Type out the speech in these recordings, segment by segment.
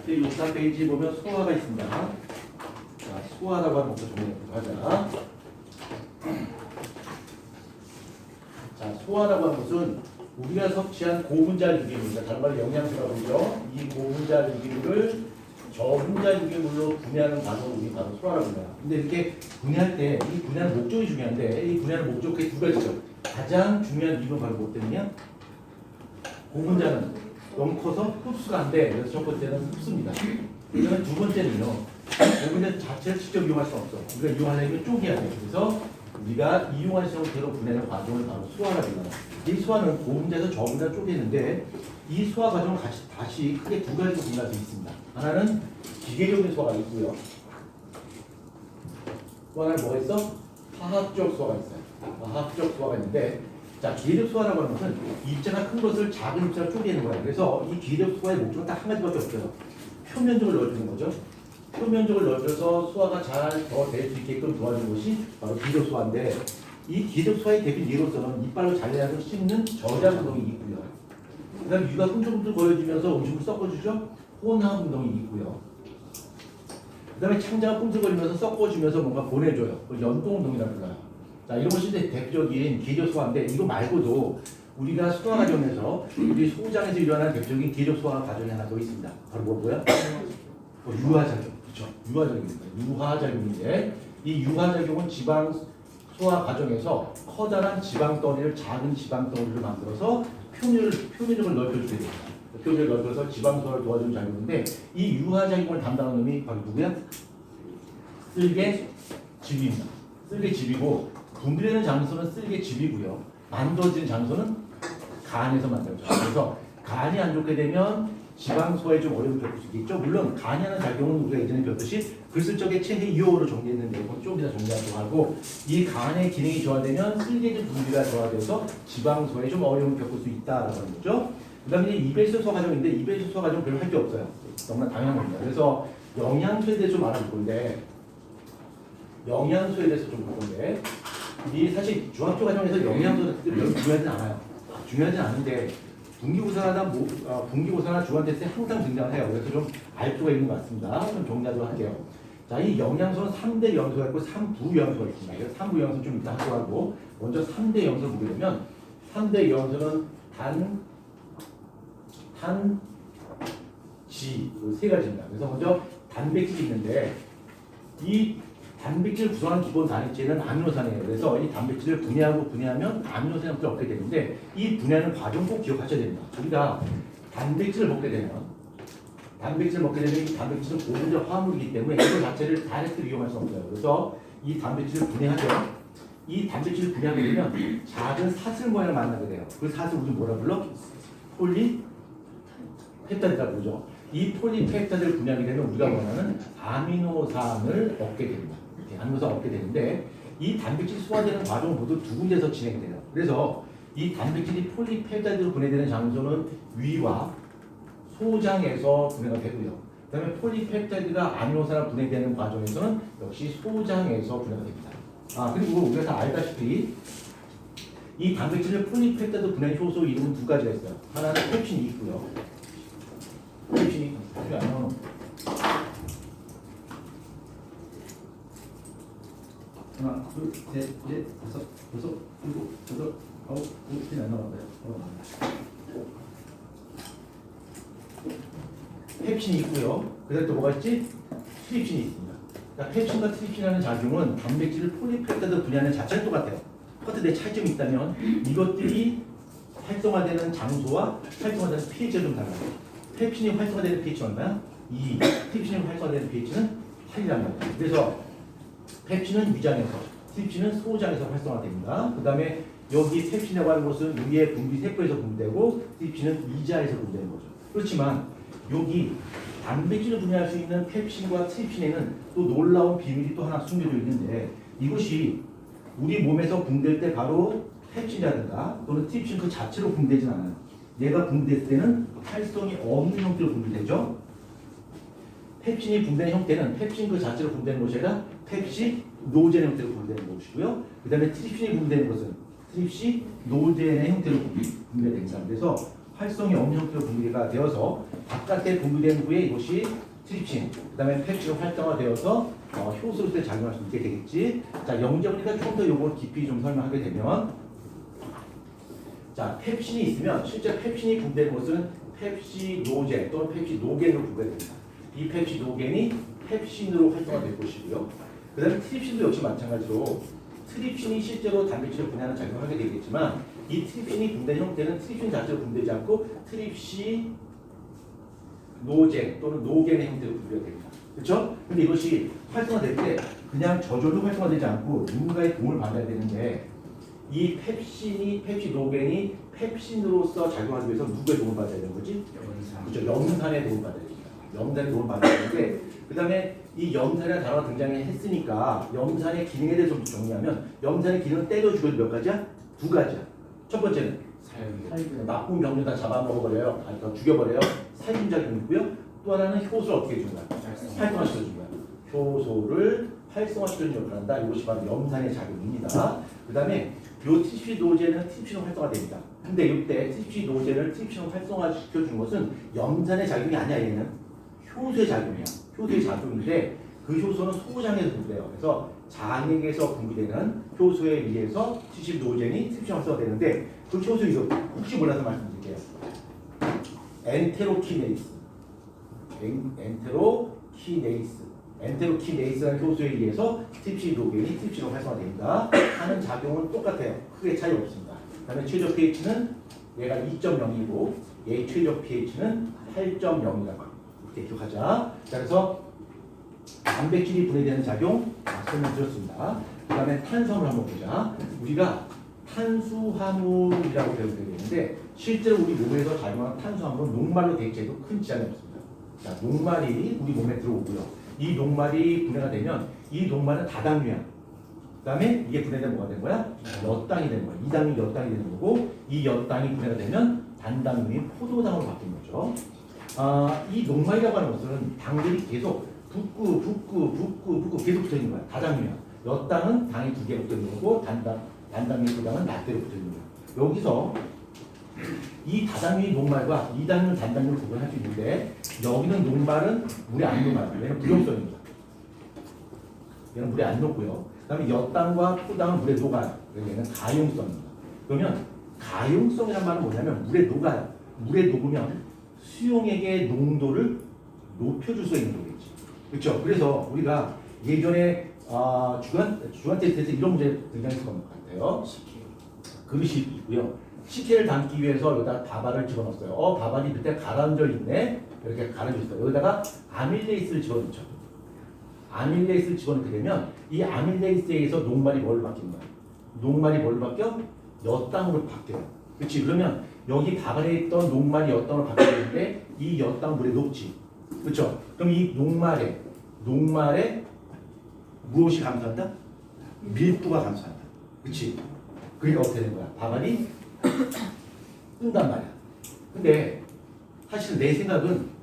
64페이지 보면 수화가 있습니다. 자, 수화라고 하는 것부터 정리해보도록 하자. 자, 수화라고 하는 것은 우리가 섭취한 고분자 유기물입니다. 다른 말로 영양소라고 하죠. 이 고분자 유기물을 저분자 유기물로 분해하는 과정을 우리 바로 소화라고 합니다. 근데 이렇게 분해할 때 이 분해하는 목적이 중요한데 이 분해하는 목적이 두 가지죠. 가장 중요한 이유는 바로 뭐 때문이냐? 고분자는 너무 커서 흡수가 안 돼. 그래서 첫 번째는 흡수입니다. 그다음에 두 번째는요. 고분자 자체를 직접 이용할 수 없어. 우리가 이용하려면 쪼개야 돼. 그래서 우리가 이용할 수 없는 대로 분해하는 과정을 바로 수화라고 합니다. 이 수화는 고분자에서 저분자 쪼개는데 이 수화 과정을 다시 크게 두 가지로 분할할 수 있습니다. 하나는 기계적인 수화가 있고요. 또 하나는 뭐가 있어? 화학적 수화가 있어요. 화학적 수화가 있는데, 자, 기계적 수화라고 하는 것은 입자가 큰 것을 작은 입자로 쪼개는 거예요. 그래서 이 기계적 수화의 목적은 딱 한 가지밖에 없어요. 표면적을 넣어주는 거죠. 표면적을 넣어줘서 수화가 잘 더 될 수 있게끔 도와주는 것이 바로 기계적 수화인데, 이 기계적 수화의 대표 예로서는 이빨로 잘라서 씹는 저장 운동이 있고요. 그 다음에 유가 꿈틀꿈틀 거려주면서 음식을 섞어주죠. 혼합 운동이 있고요. 그 다음에 창자가 꿈틀거리면서 섞어주면서 뭔가 보내줘요. 연동 운동이라고 불러요. 자, 이런 것이 대표적인 기계적 수화인데, 이거 말고도 우리가 수화 과정에서 우리 소장에서 일어나는 대표적인 기계적 수화 과정이 하나 더 있습니다. 바로 뭐고요? 유화작용. 그렇죠. 유화작용입니다. 유화작용인데, 이 유화작용은 지방 소화 과정에서 커다란 지방 덩어리를 작은 지방 덩어리를 만들어서 표면적을 넓혀주게 됩니다. 표면을 넓혀서 지방 소화를 도와주는 작용인데, 이 유화작용을 담당하는 놈이 바로 누구야? 쓸개즙입니다. 쓸개즙이고, 분비되는 장소는 쓸개즙이고요. 만들어지는 장소는 간에서 만들어져요. 그래서 간이 안 좋게 되면 지방 소화에 좀 어려움을 겪을 수 있겠죠. 물론 간이 하는 작용은 우리가 예전에 배웠듯이 글쓸적의 체해이어로 정리했는데 이건 좀 이따 정리하도록 하고, 이 간의 기능이 저하되면 쓸개즙 분비가 저하돼서 지방 소화에 좀 어려움을 겪을 수 있다라고 하는 거죠. 그 다음에 이베이스 소화 과정인데, 이베이스 소화 과정 별로 할 게 없어요. 너무나 당연한 겁니다. 그래서 영양소에 대해서 좀 알아볼 건데, 영양소에 대해서 좀 볼 건데, 이 사실 중학교 과정에서 영양소는 별로 중요하진 않아요. 중요하진 않은데 분기고사나 중간테스트에 항상 등장을 해요. 그래서 좀 알 필요가 있는 것 같습니다. 좀 정리하도록 할게요. 자, 이 영양소는 3대 영양소가 있고 3부 영양소가 있습니다. 그래서 3부 영양소 좀 이따 하도록 하고, 먼저 3대 영양소를 보게 되면 3대 영양소는 지, 세 가지입니다. 그래서 먼저 단백질이 있는데, 이 단백질을 구성하는 기본 단위체는 아미노산이에요. 그래서 이 단백질을 분해하면 아미노산을 얻게 되는데, 이 분해하는 과정 꼭 기억하셔야 됩니다. 우리가 단백질을 먹게 되면 이 단백질은 고분자 화합물이기 때문에 이거 자체를 다이렉트로 이용할 수 없어요. 그래서 이 단백질을 분해하죠. 이 단백질을 분해하게 되면 작은 사슬 모양을 만나게 돼요. 그 사슬 우리 뭐라 불러? 폴리펩타이드라고 부르죠. 이 폴리펩타이드를 분해하게 되면 우리가 원하는 아미노산을 얻게 됩니다. 아미노산 얻게 되는데, 이 단백질 소화되는 과정은 모두 두 군데서 진행돼요. 그래서 이 단백질이 폴리펩타이드로 분해되는 장소는 위와 소장에서 분해가 되고요. 그 다음에 폴리펩타이드가 아미노산으로 분해되는 과정에서는 역시 소장에서 분해가 됩니다. 그리고 우리가 다 알다시피 이 단백질을 폴리펩타이드 분해 효소 이름은 두 가지가 있어요. 하나는 펩신이 있고요. 펩신이 안 나오는 하나, 둘, 셋, 넷, 다섯, 여섯, 일곱, 여덟, 아홉, 안 나왔어요. 펩신이 있고요. 그다음에 또 뭐가 있지? 트립신이 있습니다. 그러니까 펩신과 트립신이라는 작용은 단백질을 폴리펩타이드 분해하는 자체는 똑같아요. 똑같은데 차이점이 있다면 이것들이 활성화되는 장소와 활성화되는 pH가 좀 달라요. 펩신이 활성화되는 pH는 얼마야? 2. 트립신이 활성화되는 pH는 8이란 말이에요. 그래서 펩신은 위장에서, 트립신은 소장에서 활성화됩니다. 그 다음에 여기 펩신이라고 하는 것은 우리의 분비 세포에서 분비되고, 트립신은 이자에서 분비되는 거죠. 그렇지만 여기 단백질을 분해할 수 있는 펩신과 트립신에는 또 놀라운 비밀이 또 하나 숨겨져 있는데, 이것이 우리 몸에서 분비될 때 바로 펩신이라든가 또는 트립신 그 자체로 분비되진 않아요. 얘가 분비됐을 때는 활성이 없는 형태로 분비되죠. 펩신이 분비되는 형태는 펩신 그 자체로 분비되는 것이 아니라 펩시 노젠의 형태로 분비되는 것이고요. 그 다음에 트립신이 분비되는 것은 트립시 노젠의 형태로 분비가 됩니다. 그래서 활성이 없는 형태로 분리가 되어서 바깥에 분리된 후에 이것이 트립신, 그 다음에 펩시로 활성화되어서 효소로서 작용할 수 있게 되겠지. 자, 영재우리가 좀 더 요걸 깊이 좀 설명하게 되면, 자, 펩신이 있으면 실제 펩신이 분배된 것은 펩시노젠 또는 펩시노겐으로 분배됩니다. 이 펩시노겐이 펩신으로 활성화될 것이고요. 그 다음에 트립신도 역시 마찬가지로 트립신이 실제로 단백질을 분해하는 작용을 하게 되겠지만 이 트립신이 분배된 형태는 트립신 자체로 분배되지 않고 트립시노젠 또는 노겐의 형태로 분배가 됩니다. 그렇죠? 근데 이것이 활성화될 때 그냥 저절로 활성화되지 않고 누군가의 도움을 받아야 되는데 이 펩시노겐이 펩신으로서 작용하기 위해서 누구의 도움을 받아야 되는 거지? 그렇죠. 염산의 도움을 받아야 됩니다. 염산의 도움을 받아야 되는데 그 다음에 이 염산이라는 단어가 등장했으니까 염산의 기능에 대해서 좀 정리하면 염산의 기능은 때려 죽여도 몇 가지야? 두 가지야. 첫 번째는 나쁜 병들 다 잡아먹어버려요. 아니 더 죽여버려요. 살균작용이 있고요. 또 하나는 효소를 어떻게 해준 거야? 활성화시켜준 거야. 효소를 활성화시켜준 역할을 한다. 이것이 바로 염산의 작용입니다. 그 다음에 요 트립시노젠은 트립신으로 활성화됩니다. 근데 이때 트립시노젠을 트립신으로 활성화시켜준 것은 염산의 작용이 아니야. 얘는 효소의 작용이야. 효소의 작용인데 그 효소는 소장에서 분비돼요. 그래서 장액에서 분비되는 효소에 의해서 트립시노젠이 트립신으로 활성화되는데 그 효소 이름 혹시 몰라서 말씀드릴게요. 엔테로키네이스라는 효소에 의해서 트립시노겐이 트립신으로 활성화됩니다. 하는 작용은 똑같아요. 크게 차이 없습니다. 그다음에 최저 pH는 얘가 2.0이고 얘의 최저 pH는 8.0이라고 이렇게 기억하자. 자, 그래서 단백질이 분해되는 작용 설명드렸습니다. 그다음에 탄수화물 한번 보자. 우리가 탄수화물이라고 배우게 되는데 실제로 우리 몸에서 작용하는 탄수화물은 녹말로 대체해도 큰 지장이 없습니다. 자, 녹말이 우리 몸에 들어오고요. 이 녹말이 분해가 되면 이 녹말은 다당류야. 그 다음에 이게 분해되면 뭐가 되는 거야? 엿당이 되는 거야. 이 당이 엿당이 되는 거고 이 엿당이 분해가 되면 단당류인 포도당으로 바뀌는 거죠. 이 녹말이라고 하는 것은 당들이 계속 붓고 계속 붙어 있는 거야. 다당류야. 엿당은 당이 두 개 붙어 있는 거고 단당류 포도당은 낱개로 붙어 있는 거야. 여기서 이 다당류 녹말과 이당류 단당류를 구분할 수 있는데 여기는 녹말은 물에 안 녹아요. 얘는 불용성입니다. 얘는 물에 안 녹고요. 그 다음에 엿당과 포당은 물에 녹아요. 그래서 얘는 가용성입니다. 그러면 가용성이란 말은 뭐냐면 물에 녹아요. 물에 녹으면 수용액의 농도를 높여줄 수 있는 거겠지. 그렇죠? 그래서 우리가 예전에 주간 테스트에서 이런 문제 등장했을 것 같아요. 그릇이 있고요. 식혜를 담기 위해서 여기다 다발을 집어넣었어요. 다발이 밑에 가라앉아 있네. 이렇게 가라앉아 있어요. 여기다가 아밀레이스를 집어넣죠. 아밀레이스를 집어넣게 되면 이 아밀레이스에 의해서 녹말이 뭘로 바뀌는 거야? 녹말이 뭘로 바뀌어? 엿당으로 바뀌어요. 그렇지? 그러면 여기 다발에 있던 녹말이 엿당으로 바뀌는데 이 엿당 물에 녹지. 그렇죠? 그럼 이 녹말에 무엇이 감소한다? 밀도가 감소한다. 그렇지? 그러니까 어떻게 되는 거야? 다발이 뜬단 말이야. 근데 사실 내 생각은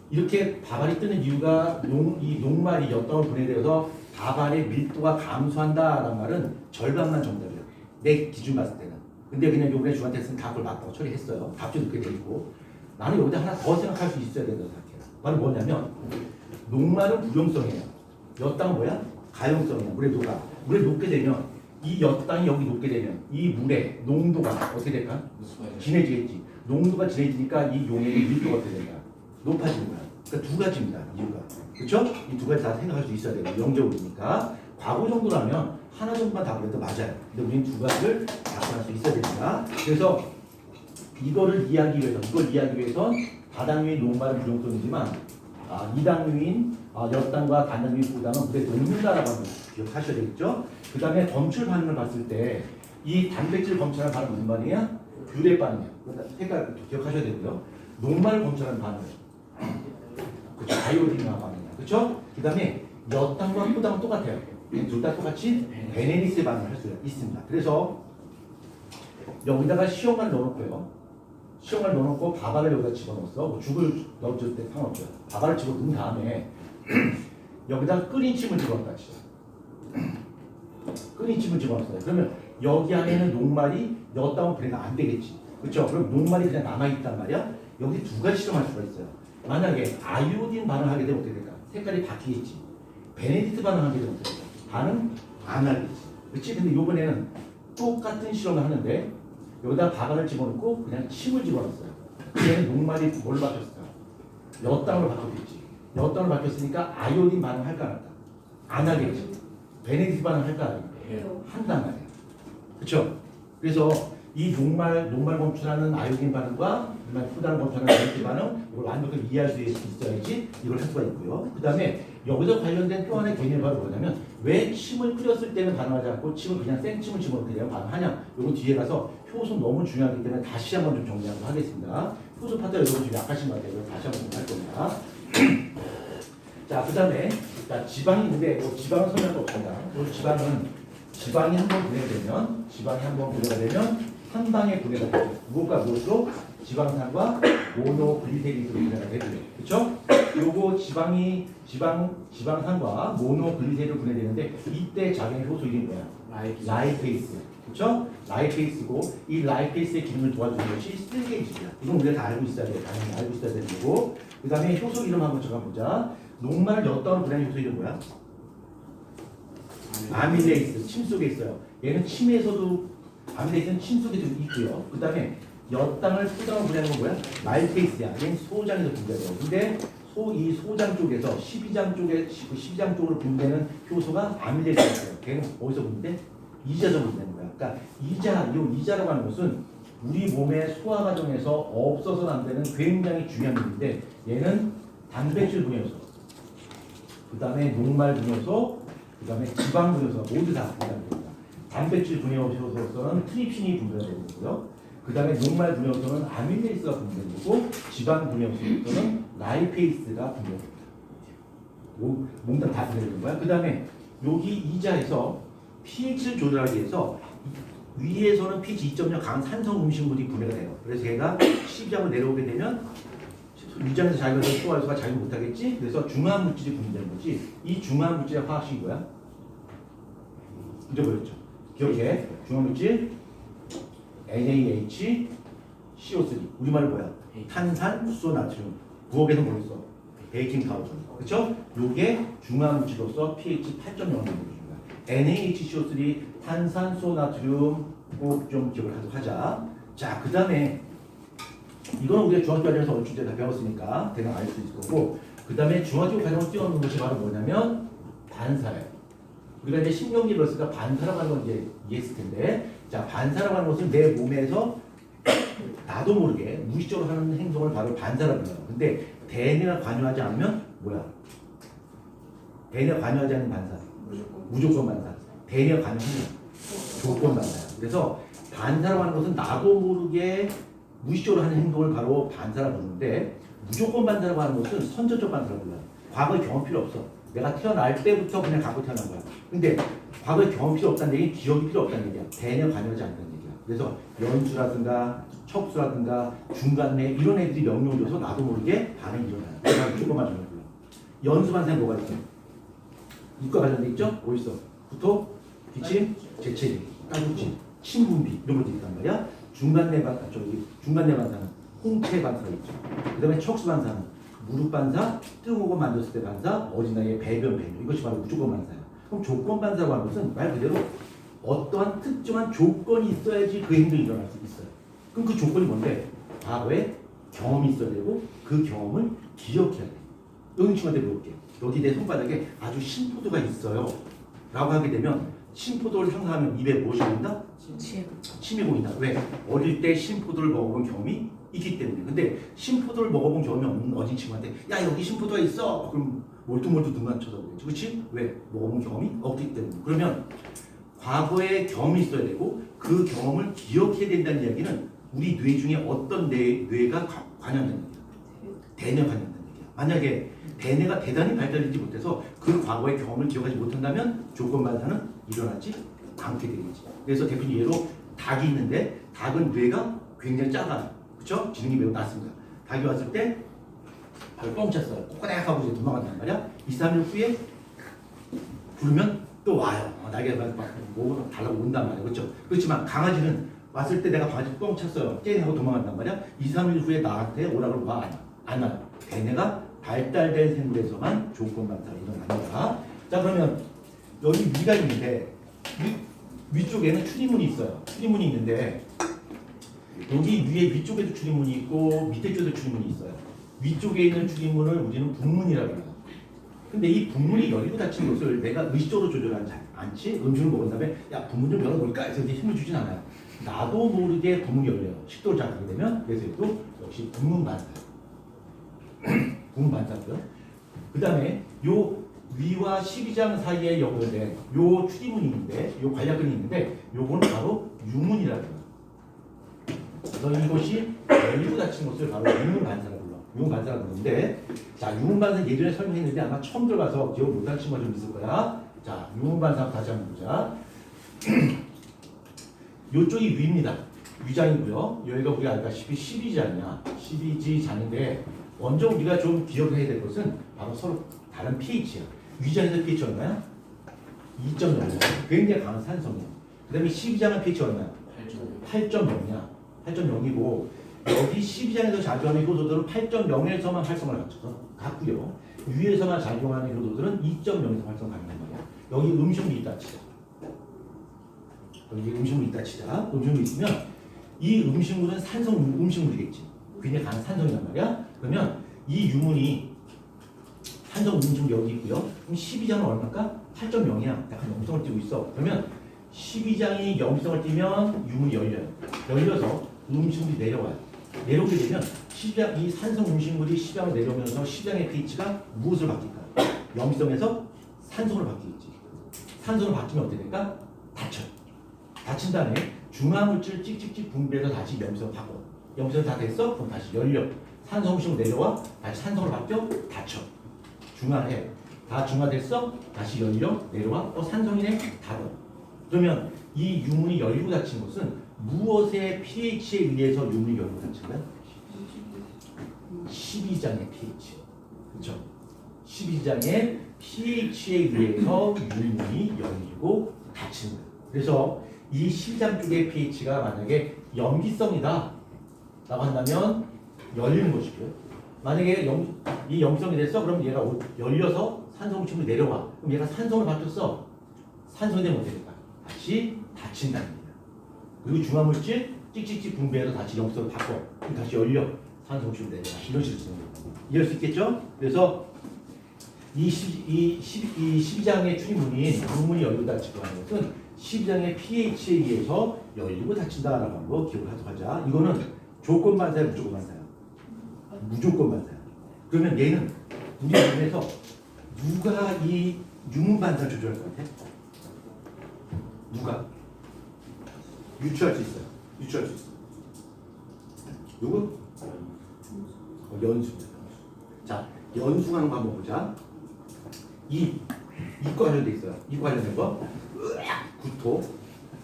이렇게 다발이 뜨는 이유가 이 녹말이 엿당으로 분해되어서 다발의 밀도가 감소한다라는 말은 절반만 정답이에요. 내 기준 봤을 때는. 근데 그냥 요번에 주한 테스트는 다 그걸 맞다고 처리했어요. 답도 그렇게 돼 있고. 나는 여기다 하나 더 생각할 수 있어야 된다고 생각해요. 바로 뭐냐면 녹말은 불용성이에요. 엿당은 뭐야? 가용성이야. 물에 녹아. 물에 녹게 되면 이 엿당이 여기 녹게 되면 이 물의 농도가 어떻게 될까? 진해지겠지. 농도가 진해지니까 이 용액의 밀도가 어떻게 될까? 높아지는 거야. 그러니까 두 가지입니다. 이유가. 그렇죠? 이 두 가지 다 생각할 수 있어야 돼요. 영적으로니까. 과거 정도라면 하나 정도만 다 그래도 맞아요. 근데 우리는 두 가지를 답변할 수 있어야 됩니다. 그래서 이걸 이해하기 위해선 다당류인 녹말은 불용성이지만 이당류인 엿당과 단당류인 포당은 물에 녹는다라고 하는 걸 기억하셔야 되겠죠. 그 다음에 검출 반응을 봤을 때 이 단백질 검출하는 반응은 무슨 반응이야? 뷰레 반응이야. 색깔 기억하셔야 되고요. 녹말을 검출하는 반응은 그렇죠. 아이오딘화 반응이야. 그렇죠? 그 다음에 엿당과 포당은 똑같아요. 둘 다 똑같이 베네디스의 반응을 할 수 있습니다. 그래서 여기다가 시험관을 넣어놓고요. 시험관을 넣어놓고 바바를 여기다 집어넣었어. 뭐 죽을 넣어줄 때 상관없죠. 바바를 집어넣은 다음에 여기다 끓인 침을 집어넣었다 치죠. 끓인 침을 집어넣었어요. 그러면 여기 안에는 녹말이 엿당은 분해가 안 되겠지. 그렇죠? 그럼 녹말이 그냥 남아있단 말이야. 여기 두 가지 실험할 수가 있어요. 만약에 아이오딘 반응하게 되면 어떻게 될까? 색깔이 바뀌겠지. 베네딕트 반응하게 되면 어떻게 될까? 반응 안 하겠지. 그렇지? 근데 이번에는 똑같은 실험을 하는데 여기다 바가를 집어넣고 그냥 침을 집어넣었어요. 얘는 녹말이 뭘로 바뀌었을까? 엿당으로 바뀌었겠지. 엿당으로 바뀌었으니까 아이오딘 반응할까 안 할까? 안 하겠지. 베네딕트 반응할까 안 할까? 한단 말이야. 그렇죠? 그래서 이 녹말 검출하는 아이오딘 반응과 푸단 검출하는 베네딕트 반응 이걸 완벽하게 이해할 수 있어야지 이걸 할 수가 있고요. 그 다음에 여기서 관련된 또 하나의 개념이 바로 뭐냐면 왜 침을 끓였을 때는 반응하지 않고 침을 그냥 생침을 집어넣게 되면 반응하냐. 이건 뒤에 가서 효소 너무 중요하기 때문에 다시 한번 좀 정리하도록 하겠습니다. 효소 파트 여러분 좀 약하신 것 같아요. 다시 한번 좀 할 겁니다. 자, 그 다음에 지방이 있는데 지방은 설명할 거 없습니다. 지방이 한번 분해가 되면 한 방에 분해가 되죠. 무엇과 무엇으로? 지방산과 모노글리세린으로 분해가 되죠. 그렇죠? 요거 지방산과 모노글리세린으로 분해되는데 이때 작용의 효소 이름이 뭐야? 라이페이스. 그렇죠? 라이페이스고 이 라이페이스의 기능을 도와주는 것이 스틸게이지야. 이건 우리가 다 알고 있어야 돼. 당연히 알고 있어야 되는 거고. 그 다음에 효소 이름 한번 적어보자. 녹말 엿다운 분해의 효소 이름 뭐야? 아밀레이스. 침 속에 있어요. 얘는 아밀레이스는 침 속에도 있고요. 그 다음에 엿당을 소장을 분해하는 건 뭐야? 라이페이스야. 얘는 소장에서 분배돼요. 근데 이 소장 쪽에서 12장 쪽으로 분배되는 효소가 아밀레이스예요. 걔는 어디서 분배? 이자에서 분배되는 거야. 그러니까 이자라고 하는 것은 우리 몸의 소화 과정에서 없어서는 안 되는 굉장히 중요한 일인데 얘는 단백질 분해효소, 그 다음에 녹말 분해효소, 그 다음에 지방 분해효소 모두 다 분해됩니다. 단백질 분해효소로서는 트립신이 분배가 되는 거고요. 그 다음에 녹말 분해효소는 아밀레이스가 분배되는 거고 지방 분해효소로서는 라이페이스가 분배됩니다. 몽땅 다 분해되는 거야. 그 다음에 여기 이자에서 pH를 조절하기 위해서 위에서는 pH 2.0 강한 산성 음식물이 분해가 돼요. 그래서 얘가 12장으로 내려오게 되면 위장에서 자기가 소화해서가 자기 못하겠지. 그래서 중화학 물질이 분해되는 거지. 이 중화학 물질의 화학식이 뭐야? 잊어버렸죠. 기억해. 중화학 물질 NaHCO3. 우리말로 뭐야? 탄산, 수소, 나트륨. 부엌에서 뭐 있어? 베이킹 파우더. 그렇죠? 요게 중화학 물질로서 pH 8.0을 보여줍니다. NaHCO3 탄산, 수소, 나트륨 꼭 좀 기억을 하자. 자, 그 다음에 이거는 우리가 중학교 과정에서 얼추 다 배웠으니까 대강 알 수 있을 거고, 그 다음에 중학교 과정을 뛰어넘는 것이 바로 뭐냐면 반사예요. 우리가 이제 신경기 배웠으니까 반사라고 하는 건 이제 이해했을 텐데, 자, 반사라고 하는 것은 내 몸에서 나도 모르게 무의식적으로 하는 행동을 바로 반사라고 해요. 근데 대뇌가 관여하지 않으면 뭐야? 대뇌가 관여하지 않는 반사. 무조건 반사. 대뇌가 관여하면 조건 반사야. 그래서 반사라고 하는 것은 나도 모르게 무의식적으로 하는 행동을 바로 반사라고 부르는데, 무조건 반사라고 하는 것은 선천적 반사라고 불러요. 과거의 경험 필요 없어. 내가 태어날 때부터 그냥 갖고 태어난 거야. 근데 과거의 경험 필요 없다는 얘기는 기억이 필요 없다는 얘기야. 대뇌 관여하지 않는다는 얘기야. 그래서 연수라든가 척수라든가 중간내 이런 애들이 명령을 줘서 나도 모르게 반응이 일어나요. 그래서 무조건 반사라고 불러요. 연수 반사에 뭐가 있어? 이과 관련돼 있죠? 뭐 있어? 구토, 기침, 재채기, 까부침, 침분비 이런 것도 있단 말이야. 중간내 반사는 홍채 반사가 있죠. 그 다음에 척수 반사는 무릎 반사, 뜨거운 거 만졌을 때 반사, 어린 나이에 배변 배뇨. 이것이 바로 무조건 반사예요. 그럼 조건 반사라고 하는 것은 말 그대로 어떠한 특정한 조건이 있어야지 그 행동이 일어날 수 있어요. 그럼 그 조건이 뭔데? 과거에 경험이 있어야 되고 그 경험을 기억해야 돼. 여기 친구한테 물어볼게. 여기 내 손바닥에 아주 심포도가 있어요 라고 하게 되면 심포도를 상상하면 입에 무엇이 보인다? 침이 보인다. 왜? 어릴 때 심포도를 먹어본 경험이 있기 때문에. 근데 심포도를 먹어본 경험이 없는 어린 친구한테 야 여기 심포도가 있어. 그럼 몰두몰두 눈만 쳐다보겠지. 그렇지? 왜? 먹어본 경험이 없기 때문에. 그러면 과거에 경험이 있어야 되고 그 경험을 기억해야 된다는 이야기는 우리 뇌 중에 어떤 뇌가 관여한다는 얘기야. 대뇌가 관여한다는 얘기야. 만약에 대뇌가 대단히 발달되지 못해서 그 과거의 경험을 기억하지 못한다면 조건 반사는 일어나지 않게 되겠지. 그래서 대표님 예로 닭이 있는데 닭은 뇌가 굉장히 작아요. 그렇죠? 지능이 매우 낮습니다. 닭이 왔을 때 발을 뻥 찼어요. 꼬꼬닥하고 이제 도망간단 말이야. 2, 3일 후에 부르면 또 와요. 날개가 막 달라고 온단 말이야. 그렇죠? 그렇지만 강아지는 왔을 때 내가 바지 뻥 찼어요. 쨍 하고 도망간단 말이야. 2, 3일 후에 나한테 오라고 와. 안 와. 걔네가 발달된 생물에서만 조건반사가 일어납니다. 자, 그러면 여기 위가 있는데 위쪽에는 출입문이 있어요. 출입문이 있는데 여기 위에 위쪽에도 출입문이 있고 밑에 쪽에도 출입문이 있어요. 위쪽에 있는 출입문을 우리는 북문이라고 해요. 근데 이 북문이 열리고 닫힌 것을 내가 의식적으로 조절하지 않지. 음식을 먹은 다음에 야 북문 좀 열어볼까 해서 이제 힘을 주진 않아요. 나도 모르게 북문이 열려요. 식도를 자극하게 되면. 그래서 이것도 역시 북문 반사. 북문 반사고요. 그 다음에 요 위와 12장 사이에 연결된 요 출입문이 있는데 요 관략근이 있는데 요거는 바로 유문이라고 해요. 그래서 이것이 열리고 닫힌 것을 바로 유문 반사라고 불러. 유문 반사라고 부르는데, 자, 유문 반사 예전에 설명했는데 아마 처음 들어가서 기억 못할 친구가 좀 있을 거야. 자, 유문 반사 다시 한번 보자. 요쪽이 위입니다. 위장이고요. 여기가 우리가 알다시피 12장이야. 12장인데 먼저 우리가 좀 기억해야 될 것은 바로 서로 다른 pH야. 위장에서 pH 얼마야? 2.0. 굉장히 강한 산성이야. 그 다음에 12장은 pH 얼마야? 8.0이야. 8.0이고 여기 12장에서 작용하는 효소들은 8.0에서만 활성을 갖고요. 위에서만 작용하는 효소들은 2.0에서 활성 가능한 말이야. 여기 음식물이 있다 치자. 여기 음식물이 있다 치자. 음식물이 있으면 이 음식물은 산성 음식물이겠지. 굉장히 강한 산성이란 말이야. 그러면 이 유문이 산성 음식물이 여기 있고요. 그럼 12장은 얼마일까? 8.0이야. 약간 염성을 띠고 있어. 그러면 12장이 염성을 띠면 유문이 열려요. 열려서 음식물이 내려와요. 내려오게 되면 12장, 이 산성 음식물이 12장을 내려오면서 12장의 pH가 무엇을 바뀔까? 염성에서 산성으로 바뀌겠지. 산성으로 바뀌면 어떻게 될까? 닫혀. 닫힌 다음에 중화물질 찍찍찍 분비해서 다시 염성을 바꿔. 염성 다 됐어? 그럼 다시 열려. 산성 음식물 내려와. 다시 산성으로 바뀌어. 닫혀. 중화해. 다 중화됐어? 다시 열려. 내려와. 산성이네. 닫아. 그러면 이 유문이 열리고 닫힌 것은 무엇의 pH에 의해서 유문이 열리고 닫힌 거야? 12장의 pH. 그렇죠? 12장의 pH에 의해서 유문이 열리고 닫힌 거야. 그래서 이 12장 쪽의 pH가 만약에 염기성이다 라고 한다면 열리는 것이고요. 만약에 이 염성이 됐어? 그럼 얘가 열려서 산성 음식물이 내려와. 그럼 얘가 산성을 바뀌었어. 산성이 되면 어떻게 될까? 다시 닫힌다는 겁니다. 그리고 중화물질 찍찍찍 분비해서 다시 염성을 바꿔. 그럼 다시 열려. 산성 음식물이 내려와. 이런 식으로 쓰는 거예요. 이해할 수 있겠죠? 그래서 이 12장의 출입문인 유문이 열리고 닫히고 하는 것은 12장의 pH에 의해서 열리고 닫힌다라고 하는 거 기억을 하도록 하자. 이거는 조건 반사야, 무조건 반사야? 무조건 반사야. 그러면 얘는 우리 몸에서 누가 이 유문 반사를 조절할 것 같아? 누가? 유추할 수 있어요. 유추할 수 있어. 누구? 연수. 자, 연수하는 거 한번 보자. 이과 관련돼 있어요. 이과 관련된 거. 구토,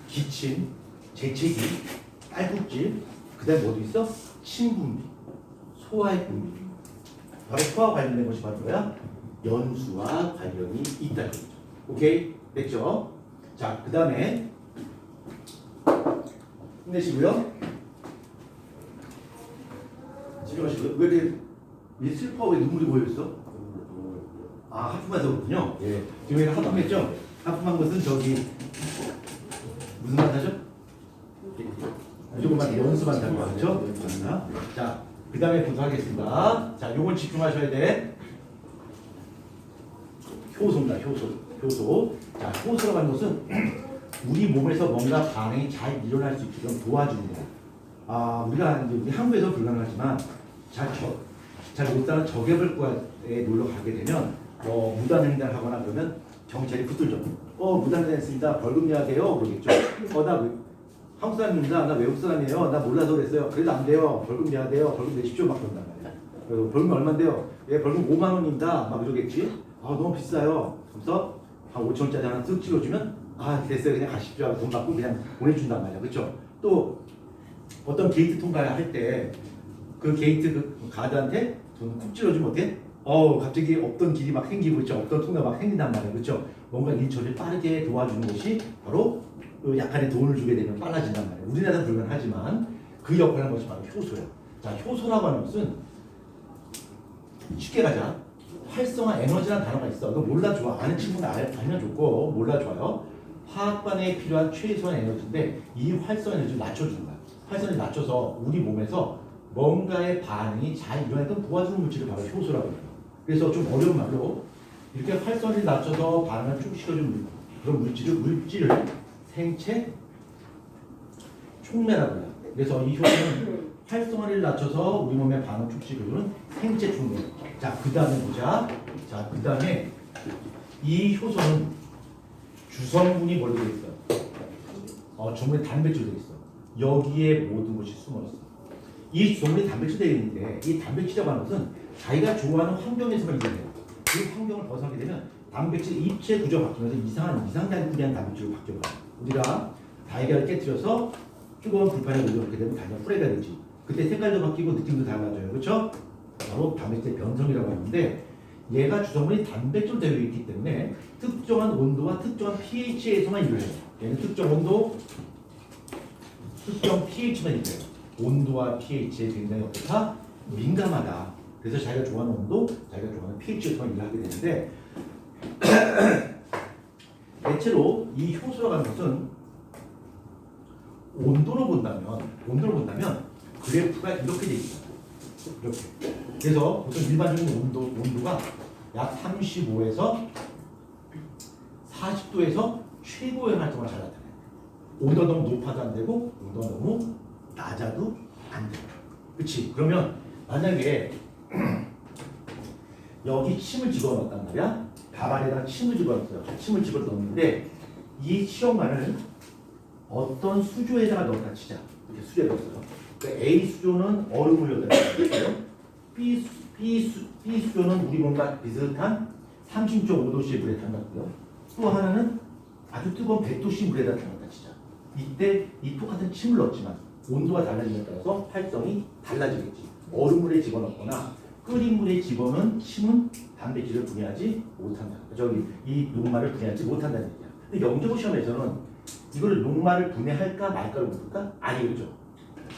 기침, 재채기, 빨국질, 그 다음에 뭐도 있어? 침분비, 소화의 분비. 바로 소화 관련된 것이 바로 뭐야? 연수와 관련이 있다는 거죠. 오케이? 됐죠? 자, 그 다음에 힘내시고요. 집중하시고요. 왜 이렇게 슬퍼? 왜 눈물이 보여있어? 아, 하품해서 그렇군요. 예. 지금 얘가 하품했죠? 하품한 것은 저기 무슨 반사죠? 무조건 반사, 연수 반사인 거 같죠? 자, 그 다음에 분석하겠습니다. 자, 요걸 집중하셔야 돼. 효소입니다. 효소. 자, 효소라고 하는 것은 우리 몸에서 뭔가 반응이 잘 일어날 수 있도록 도와주는 거야. 아, 우리가 이제 우리 한국에서 불가능하지만 잘 못 사는 저개발과에 놀러 가게 되면 무단횡단을 하거나 그러면 경찰이 붙들죠. 무단횡단했습니다. 벌금 내야 돼요. 그러겠죠. 나 한국 사람입니다. 나 외국 사람이에요. 나 몰라서 그랬어요. 그래도 안 돼요. 벌금 내야 돼요. 벌금 내십시오. 막 그런단 말이야. 그래서 벌금 얼마인데요? 예, 벌금 5만 원입니다. 막 이러겠지. 너무 비싸요. 그래서 한 5천 원짜리 하나 쓱 찍어주면 됐어요. 그냥 가십시오 하고 돈 받고 그냥 보내준단 말이야. 그렇죠? 또 어떤 게이트 통과할 때 그 게이트 그 가드한테 돈 쿡 찔러주면 어때? 갑자기 없던 길이 막 생기고 있죠. 없던 통로가 막 생긴단 말이에요. 그렇죠? 뭔가 일 처리를 빠르게 도와주는 것이 바로 그 약간의 돈을 주게 되면 빨라진단 말이에요. 우리나라는 불가능하지만 그 역할을 하는 것이 바로 효소예요. 자, 효소라고 하는 것은 쉽게 가자. 활성화 에너지라는 단어가 있어. 이거 몰라 좋아. 아는 친구는 알면 좋고 몰라 좋아요. 화학반에 필요한 최소한 에너지인데 이 활성화 에너지를 낮춰주는 거야. 활성화를 낮춰서 우리 몸에서 뭔가의 반응이 잘 일어나게끔 도와주는 물질을 바로 효소라고 해요. 그래서 좀 어려운 말로 이렇게 활성화를 낮춰서 반응을 쭉 시켜주는 그런 물질을 생체 촉매라고 해요. 그래서 이 효소는 활성화를 낮춰서 우리 몸의 반응 촉진해주는 생체 촉매. 자, 그 다음에 보자. 자, 그 다음에 이 효소는 주성분이 뭘로 되어 있어요? 전부 단백질로 되어 있어. 여기에 모든 것이 숨어 있어. 이 주성분이 단백질 되어 있는데 이 단백질이라고 하는 것은 자기가 좋아하는 환경에서만 이루어져요. 그 환경을 벗어나게 되면 단백질 입체 구조가 바뀌면서 이상단백질한 단백질로 바뀌어요. 우리가 달걀을 깨뜨려서 뜨거운 불판에 올려놓게 되면 달걀 후레가 되지. 그때 색깔도 바뀌고 느낌도 달라져요. 그렇죠? 바로 단백질 변성이라고 하는데 얘가 주성분이 단백질로 되어 있기 때문에 특정한 온도와 특정한 pH에서만 이루어져요. 얘는 특정 온도, 특정 pH만 이루어져요. 온도와 pH에 굉장히 어떻다? 민감하다. 그래서 자기가 좋아하는 온도, 자기가 좋아하는 pH에서만 일하게 되는데 대체로 이 효소라고 하는 것은 온도로 본다면 그래프가 이렇게 되어 있어요. 이렇게. 그래서 보통 일반적인 온도가 약 35에서 40도에서 최고의 활동을 잘 나타내요. 온도가 너무 높아도 안 되고 온도가 너무 낮아도 안 돼요. 그렇지? 그러면 만약에 여기 침을 집어넣었단 말이야. 가발에다 침을 집어넣었어요. 침을 집어넣었는데 이 시험관을 어떤 수조에다가 넣었다 치자. 이렇게 수조에 넣었어요. 그러니까 A 수조는 얼음을 넣었다 치고요. B 수조는 우리 몸과 비슷한 30.5도씨의 물에 담갔고요. 또 하나는 아주 뜨거운 100도씨 물에다 담갔다 치자. 이때 이 똑같은 침을 넣었지만 온도가 달라지는 따라서 활성이 달라지겠지. 얼음물에 집어넣거나 끓인 물에 집어넣은 침은 단백질을 분해하지 못한다. 이 녹말을 분해하지 못한다는 얘기야. 근데 영재고 시험에서는 이거를 녹말을 분해할까 말까를 묻을까? 아니겠죠.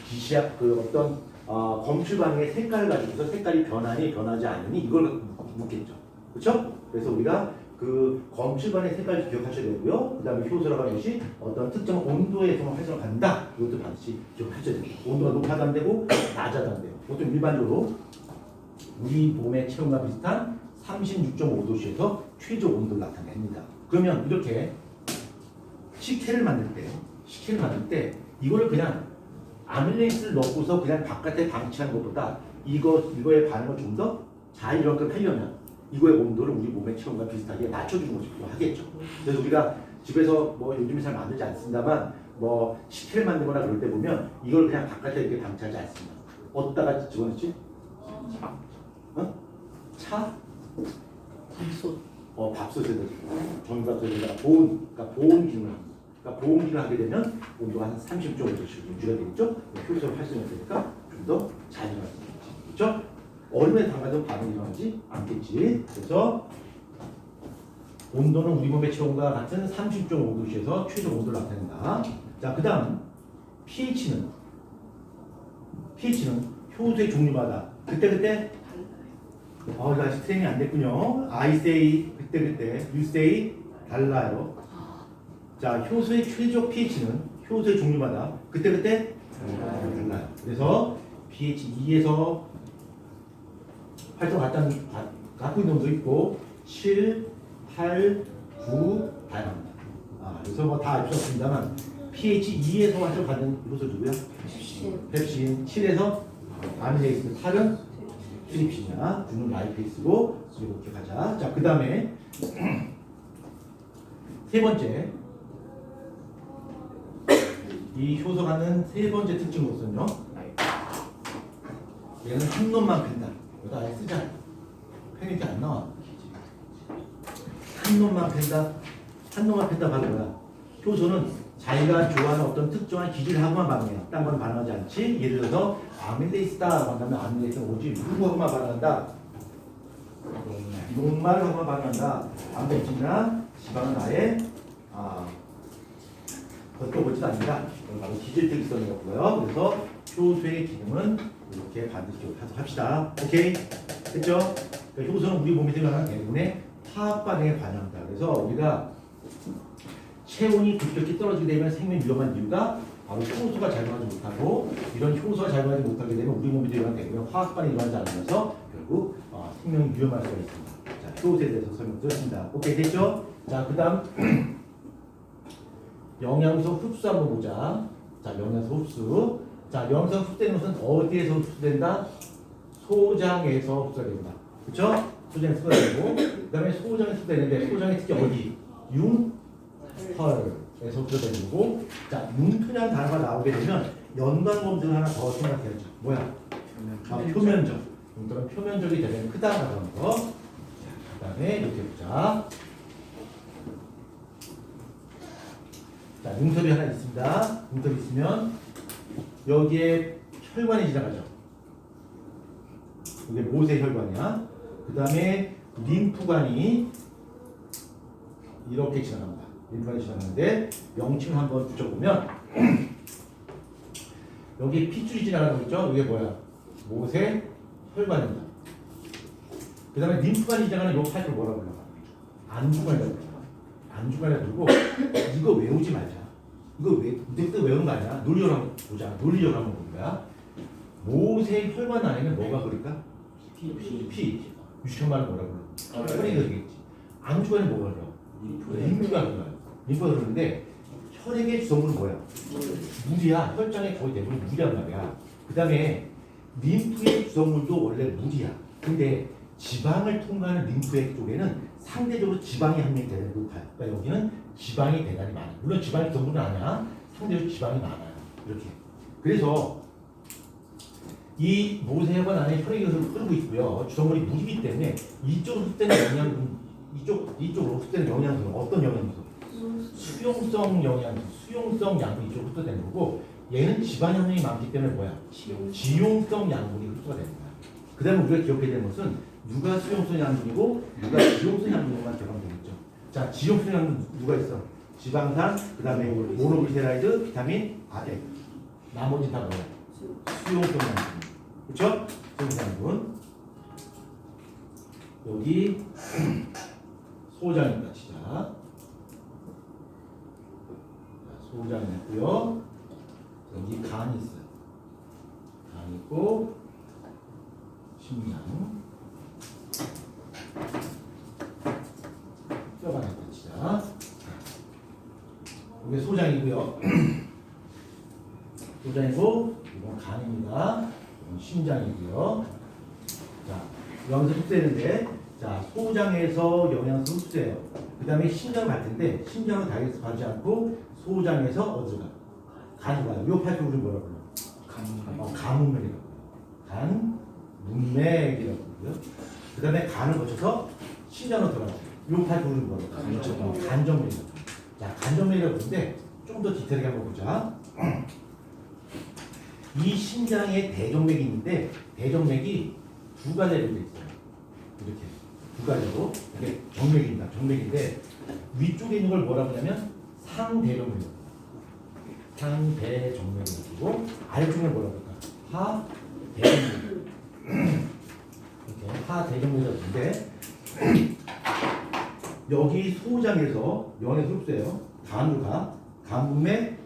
기시약 어떤 검출 반응의 색깔을 가지고서 색깔이 변하니 변하지 않으니 이걸 묻겠죠. 그렇죠? 그래서 우리가 그 검출 반응의 색깔을 기억하셔야 되고요. 그 다음에 효소라고 하는 것이 어떤 특정 온도에서만 활성을 갖는다. 이것도 반드시 기억하셔야 됩니다. 온도가 높아도 안 되고 낮아도 안 돼요. 보통 일반적으로 우리 몸의 체온과 비슷한 36.5도씨에서 최저 온도를 나타냅니다. 그러면 이렇게 식혜를 만들 때 이거를 그냥 아밀레이스를 넣고서 그냥 바깥에 방치하는 것보다 이거의 반응을 좀 더 잘 이렇게 하려면 이거의 온도를 우리 몸의 체온과 비슷하게 낮춰주는 것이 필요하겠죠. 그래서 우리가 집에서 뭐 요즘에 잘 만들지 않습니다만 뭐 식혜를 만들거나 그럴 때 보면 이걸 그냥 바깥에 이렇게 방치하지 않습니다. 어디다가 집어넣지? 차? 밥솥. 밥솥에다 전기밥솥에다가 보온 기능을 합니다. 그러니까 보온 기능을 하게 되면 온도가 한 30.5도씩 유지가 되겠죠? 효소를 활성화되니까 좀 더 잘 일어날 수 있겠지. 그렇죠? 얼음에 담가도 반응이 일어나지 않겠지. 그래서 온도는 우리 몸의 체온과 같은 30.5도씨에서 최저 온도를 나타낸다. 자, 그 다음 pH는 효소의 종류마다 그때 이거 아직 트레이닝 안 됐군요. I say 그때 you say 달라요. 자, 효소의 최저 pH는 효소의 종류마다 그때 달라요. 그래서 pH 2에서 활동 갖고 있는 온도 있고 7, 8, 9 다양합니다. 그래서 뭐 다 알 필요 없습니다만 pH 2에서 활동 받는 효소 누구야? 펩신. 7에서 아밀레이스, 8은 트립신이야. 9는 라이페이스고 이렇게 가자. 자, 그 다음에 세 번째 이 효소 갖는 세 번째 특징으로서는요. 얘는 한 놈만 펜다. 이거 아예 쓰자. 펜이 이렇게 안 나와. 한 놈만 펜다. 바로 뭐야? 효소는 자기가 좋아하는 어떤 특정한 기질을 하고만 반응해요. 딴 건 반응하지 않지. 예를 들어서 아밀레이스다라고 한다면 아밀레이스는 오직 누구하고만 반응한다? 녹말 한번 반응한다. 단백질이나 지방은 아예 걷어보지도 않는다. 이건 바로 기질특성이었고요. 그래서 효소의 기능은 이렇게 반드시 기억하도록 합시다. 오케이? 됐죠? 그러니까 효소는 우리 몸에 들어가는 대부분의 화학 반응에 관여한다. 그래서 우리가 체온이 급격히 떨어지게 되면 생명 위험한 이유가 바로 효소가 작용하지 못하고, 이런 효소가 작용하지 못하게 되면 우리 몸에 들어가는 대부분 화학 반응이 일어나지 않으면서 결국 생명이 위험할 수가 있습니다. 자, 효소에 대해서 설명드렸습니다. 오케이, 됐죠? 자, 그 다음 영양소 흡수 한번 보자. 자, 영양소 흡수. 자, 영양소 흡수되는 것은 어디에서 흡수된다? 소장에서 흡수가 됩니다. 그렇죠? 소장에서 흡수가 되고, 그 다음에 소장에서 흡수되는데, 소장이 특히 어디? 융털에서 흡수가 되는 거고, 자, 융토라는 단어가 나오게 되면 연관 검증을 하나 더 생각해야죠. 뭐야? 표면적. 융토는 표면적이 되면 크다라고 하는 거. 자, 그 다음에 이렇게 보자. 자, 융털이 하나 있습니다. 융털이 있으면 여기에 혈관이 지나가죠. 이게 모세 혈관이야. 그 다음에 림프관이 이렇게 지나갑니다. 림프관이 지나가는데 명칭을 한번 붙여보면 여기 핏줄이 지나가는 거 있죠? 이게 뭐야? 모세 혈관입니다. 그 다음에 림프관이 지나가는 이 파이프를 뭐라고 불러요? 안주관이라고 불러요. 안주관이라고 부르고, 이거 외우지 말자. 이거 무대때 외우는 거 아니야. 논리적으로 한번 보자. 논리적으로 한번 볼 거야. 모세 혈관 안에는 뭐가 그럴까? 피. 유식한 말은 뭐라고 불러? 혈액이 되겠지. 안주관에 뭐가 들어? 림프가 들어요. 림프가 들어오는데 혈액의 주성분은 뭐야? 물이야. 혈장의 거의 대부분 물이란 말이야. 그 다음에 림프의 주성물도 원래 물이야. 근데 지방을 통과하는 림프액 쪽에는 상대적으로 지방의 함량이 대단히 높아요. 그러니까 여기는 지방이 대단히 많아요. 물론 지방이 전부는 아니야. 상대적으로 지방이 많아요. 이렇게. 그래서 이 모세혈관 안에 혈액이 흐르고 있고요. 주성물이 물이기 때문에 이쪽으로 흡수되는 이쪽으로 흡수되는 영양소는 어떤 영양소? 수용성 영양소, 수용성 양분이 이쪽으로 흡수되는 거고, 얘는 지방 함량이 많기 때문에 뭐야? 지용성 양분이 흡수가 됩니다. 그 다음에 우리가 기억해야 되는 것은 누가 수용성 양분이고 누가 지용성 양분인가만 기억하면 되겠죠. 자, 지용성 양분 누가 있어? 지방산, 그 다음에 모노글리세라이드, 비타민, 아데. 나머지 다 뭐야? 수용성 양분. 그렇죠? 수용성 양분. 여기 소장입니다. 시작. 소장이 있고요. 여기 간이 있어요. 간이 있고, 심장, 뼈가 있다. 시작. 이게 소장이고요. 소장이고, 이건 간입니다. 이건 심장이고요. 자, 영양소 흡수되는데, 자, 소장에서 영양소 흡수해요. 그 다음에 심장을 갈 텐데, 심장은 다이렉트 가지 않고 소장에서 어디로 가? 간으로 가요. 요 파이프 우리 뭐라고 불러? 간문맥이라고 해요. 간문맥이라고 하고요. 그 다음에 간을 거쳐서 심장으로 들어가요. 요 파이프 우리 뭐라고? 간정맥이라고. 자, 간정맥이라고 하는데 좀 더 디테일하게 한번 보자. 이 심장에 대정맥이 있는데, 대정맥이 두 가지로 되어 있어요. 이렇게 두 가지로. 이게 정맥입니다. 정맥인데 위쪽에 있는 걸 뭐라고 하냐면 상대정맥. 상대정맥이고, 아래쪽에 뭐라고 할까? 하대정맥. 이렇게 하대정맥이라고 하는데, 여기 소장에서 영양소 흡수해요. 간으로 가. 간문맥,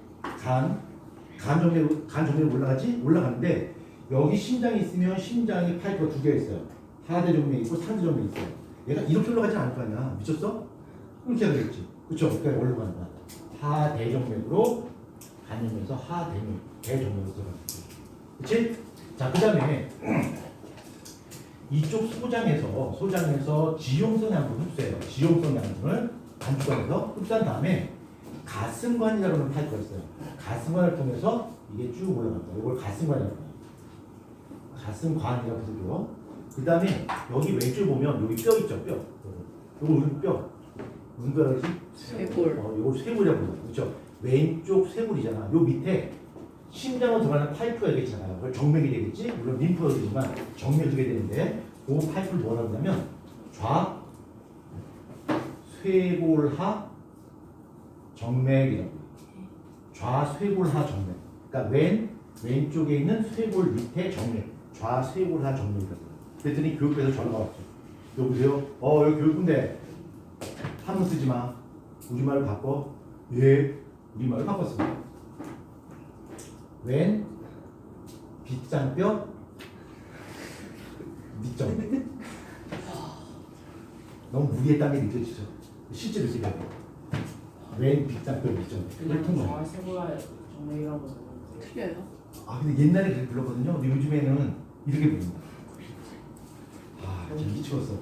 간정맥으로 올라가지? 올라가는데, 여기 심장이 있으면 심장이 파이프가 두 개 있어요. 하대정맥이 있고 상대정맥이 있어요. 얘가 이렇게 올라가지 않을 거 아니야. 미쳤어? 이렇게 해야 되겠지. 그쵸? 그러니까 올라간다. 하대정맥으로 다니면서 대정맥으로 들어가겠지. 그치? 자, 그 다음에 이쪽 소장에서 지용성 양분 흡수해요. 지용성 양분을 간주관에서 흡수한 다음에 가슴관이라고 하는 파이프가 있어요. 가슴관을 통해서 이게 쭉 올라갑니다. 이걸 가슴관이라고 해요. 가슴관이라고 부르고요. 그 다음에 여기 왼쪽 보면 여기 뼈 있죠, 뼈. 요거 우리 뼈. 무슨 뼈라고 하지? 쇄골. 요거 쇄골이라고 불러요. 그렇죠? 왼쪽 쇄골이잖아. 요 밑에 심장으로 들어가는 파이프가 되겠잖아요. 그걸 정맥이 되겠지? 물론 림프가 되지만 정맥이 되게 되는데, 그 파이프를 뭐라고 하냐면 좌쇄골하 정맥이라고. 좌쇄골하 정맥. 그러니까 왼쪽에 있는 쇄골 밑에 정맥. 좌쇄골하 정맥이라고. 그랬더니 교육부에서 전화가 왔죠. 여보세요? 여기 교육부인데 한문 쓰지 마. 우리말로 바꿔. 예, 우리말로 바꿨습니다. 왼 빗장뼈 밑점. 너무 무리했다는 게 느껴지죠. 실제로 이렇게 돼요. 왼 빗장뼈 밑점. 그냥 좌세골하 정맥이라고 틀려요. 근데 옛날에 그렇게 불렀거든요. 근데 요즘에는 이렇게 부릅니다. 진짜 미치겠어.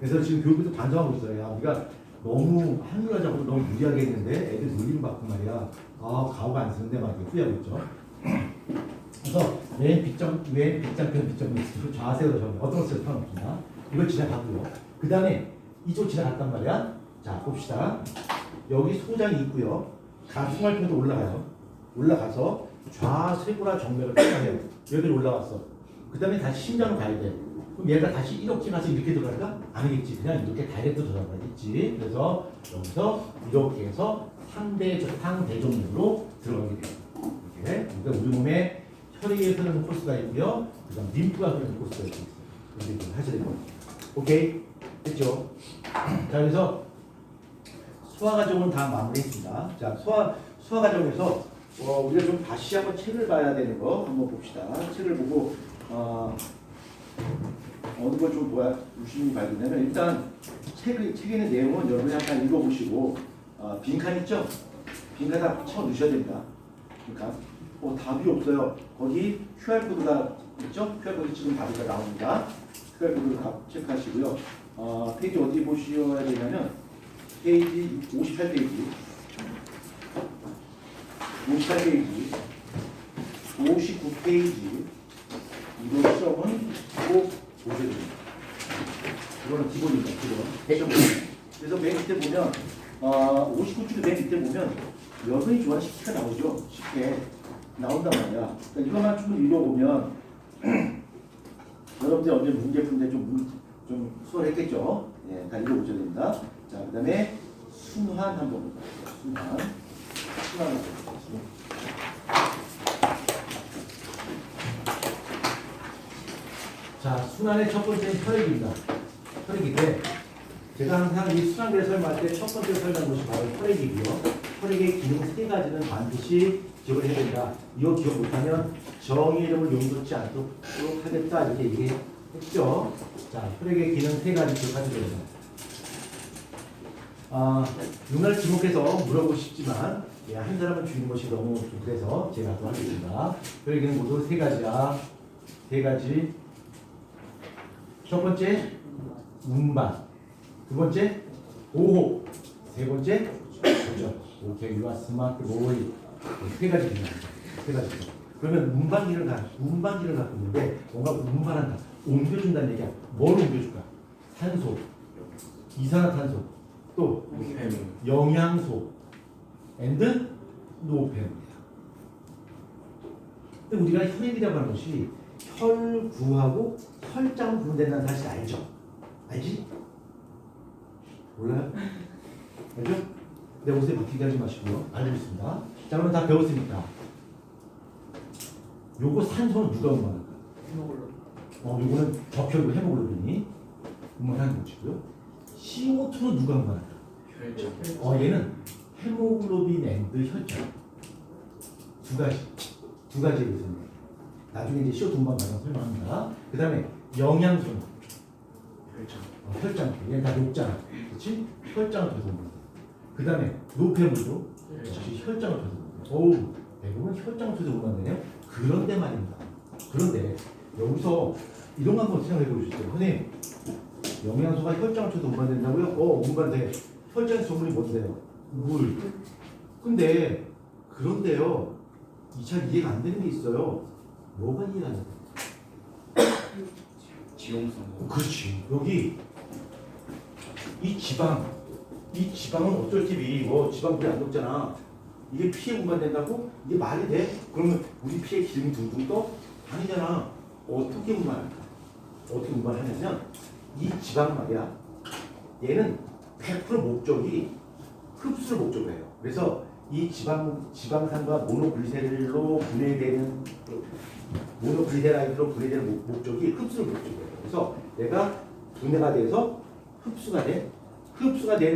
그래서 지금 교육부도 반성하고 있어요. 야, 우리가 너무 한글화 작업을 너무 무리하게 했는데 애들 놀림 받고 말이야. 가오가 안 쓰는데 막 이렇게 후회하고 있죠. 그래서 왼 빗장편 밑점 좌세로 정리. 어떤 것을 상관없습니다. 이걸 지나가고요. 그 다음에 이쪽 지나갔단 말이야. 자, 봅시다. 여기 소장이 있고요. 가슴활표도 올라가요. 올라가서 좌쇄골하 정맥을 통과해요. 여기를 올라왔어. 그 다음에 다시 심장으로 가야 돼. 그럼 얘가 다시 이렇게 가서 이렇게 들어갈까? 아니겠지. 그냥 이렇게 다이렉트 들어가겠지. 그래서 여기서 이렇게 해서 상대정맥으로 들어가게 돼요. 이렇게. 그러니까 우리 몸에 혈액이 흐르는 코스가 있고요. 그 다음 림프가 흐르는 코스가 있어요. 이렇게 하셔야 되고. 오케이? 됐죠? 자, 그래서 소화 과정은 다 마무리했습니다. 자, 소화 과정에서 우리가 좀 다시 한번 책을 봐야 되는 거 한번 봅시다. 책을 보고 어느 걸 좀 유심히 봐야 되냐면 일단 책에 있는 내용은 여러분이 한번 읽어보시고 빈칸 있죠? 빈칸 다 쳐 넣으셔야 됩니다. 그러니까 답이 없어요. 거기 QR코드가 있죠? QR코드 지금 답이 나옵니다. QR코드를 체크하시고요. 페이지 어디 보셔야 되냐면 페이지 58페이지 59페이지 이거 시험은 꼭 보셔야 됩니다. 이거는 기본입니다. 기본. 그래서 맨 밑에 보면 59쪽의 맨 밑에 보면 여러분이 좋아하는 식기가 나오죠. 쉽게 나온단 말이야. 그러니까 이것만 좀 읽어보면 여러분들 언제 문제 푸는데 좀 수월했겠죠. 예, 다 읽어보셔야 됩니다. 자, 그 다음에 순환 한번 볼까요? 순환 한번 볼까요? 자, 순환의 첫 번째는 혈액입니다. 혈액인데 제가 항상 이 순환계를 설명할 때 첫 번째 설명한 것이 바로 혈액이고요. 혈액의 기능 세 가지는 반드시 기억을 해야 된다. 이거 기억 못하면 정의 이름을 용도치 않도록 하겠다 이렇게 얘기했죠. 자, 혈액의 기능 세 가지 기억하셔야 됩니다. 눈을 지목해서 물어보고 싶지만 한 사람은 주는 것이 너무 좀 그래서 제가 또 하겠습니다. 혈액 기능 모두 세 가지야. 세 가지. 첫 번째 운반, 두 번째 보호, 세 번째 조절. 오케이, 유아 스마트 모의 세 가지 기능입니다. 세 가지 기능. 그러면 운반기를 갖고 있는데 뭔가 운반한다, 옮겨준다는 얘기야. 뭘 옮겨줄까? 산소, 이산화탄소, 또 영양소, 앤드 노폐물이다. 근데 우리가 혈액이라고 하는 것이 혈구하고 혈장을 구분된다는 사실 알죠? 알지? 몰라요? 알죠? 내 옷에 박히게 하지 마시고요. 알고 있습니다. 자, 그럼 다 배웠으니까 요거 산소는 누가 운반할까? 요거는 적혈구 헤모글로빈이 운반하는 것이고요. CO2는 누가 운반할까? 혈장. 얘는 헤모글로빈 앤드 혈장. 두 가지에 있습니다. 나중에 이제 CO2 운반 과정 설명합니다. 그 다음에 영양소는 혈장. 얘는 다 녹잖아. 그렇지? 혈장을 통해서 운반해. 그 다음에 노폐물도 역시 혈장을 통해서 운반해. 대부분 혈장을 통해서 운반되네요. 그런데 말입니다. 그런데 여기서 이런 거 한번 생각해 보시죠. 선생님, 영양소가 혈장을 통해서 운반된다고요? 운반돼. 혈장의 성분이 뭔데요? 물. 그런데요, 이 잘 이해가 안 되는 게 있어요. 뭐가 이해가 안 돼? 지용성. 그렇지. 여기 이 지방은 어쩔 TV 지방 불이 안 녹잖아. 이게 피에 운반된다고? 이게 말이 돼? 그러면 우리 피에 기름이 둥둥 떠? 아니잖아. 어떻게 운반할까? 어떻게 운반하냐면 이 지방 말이야. 얘는 100% 목적이 흡수를 목적으로 해요. 그래서 이 지방산과 모노글리세롤로 분해되는 모노글리세라이드로 분해되는 목적이 흡수를 목적으로 해요. 그래서 내가 분해가 돼서 흡수가 된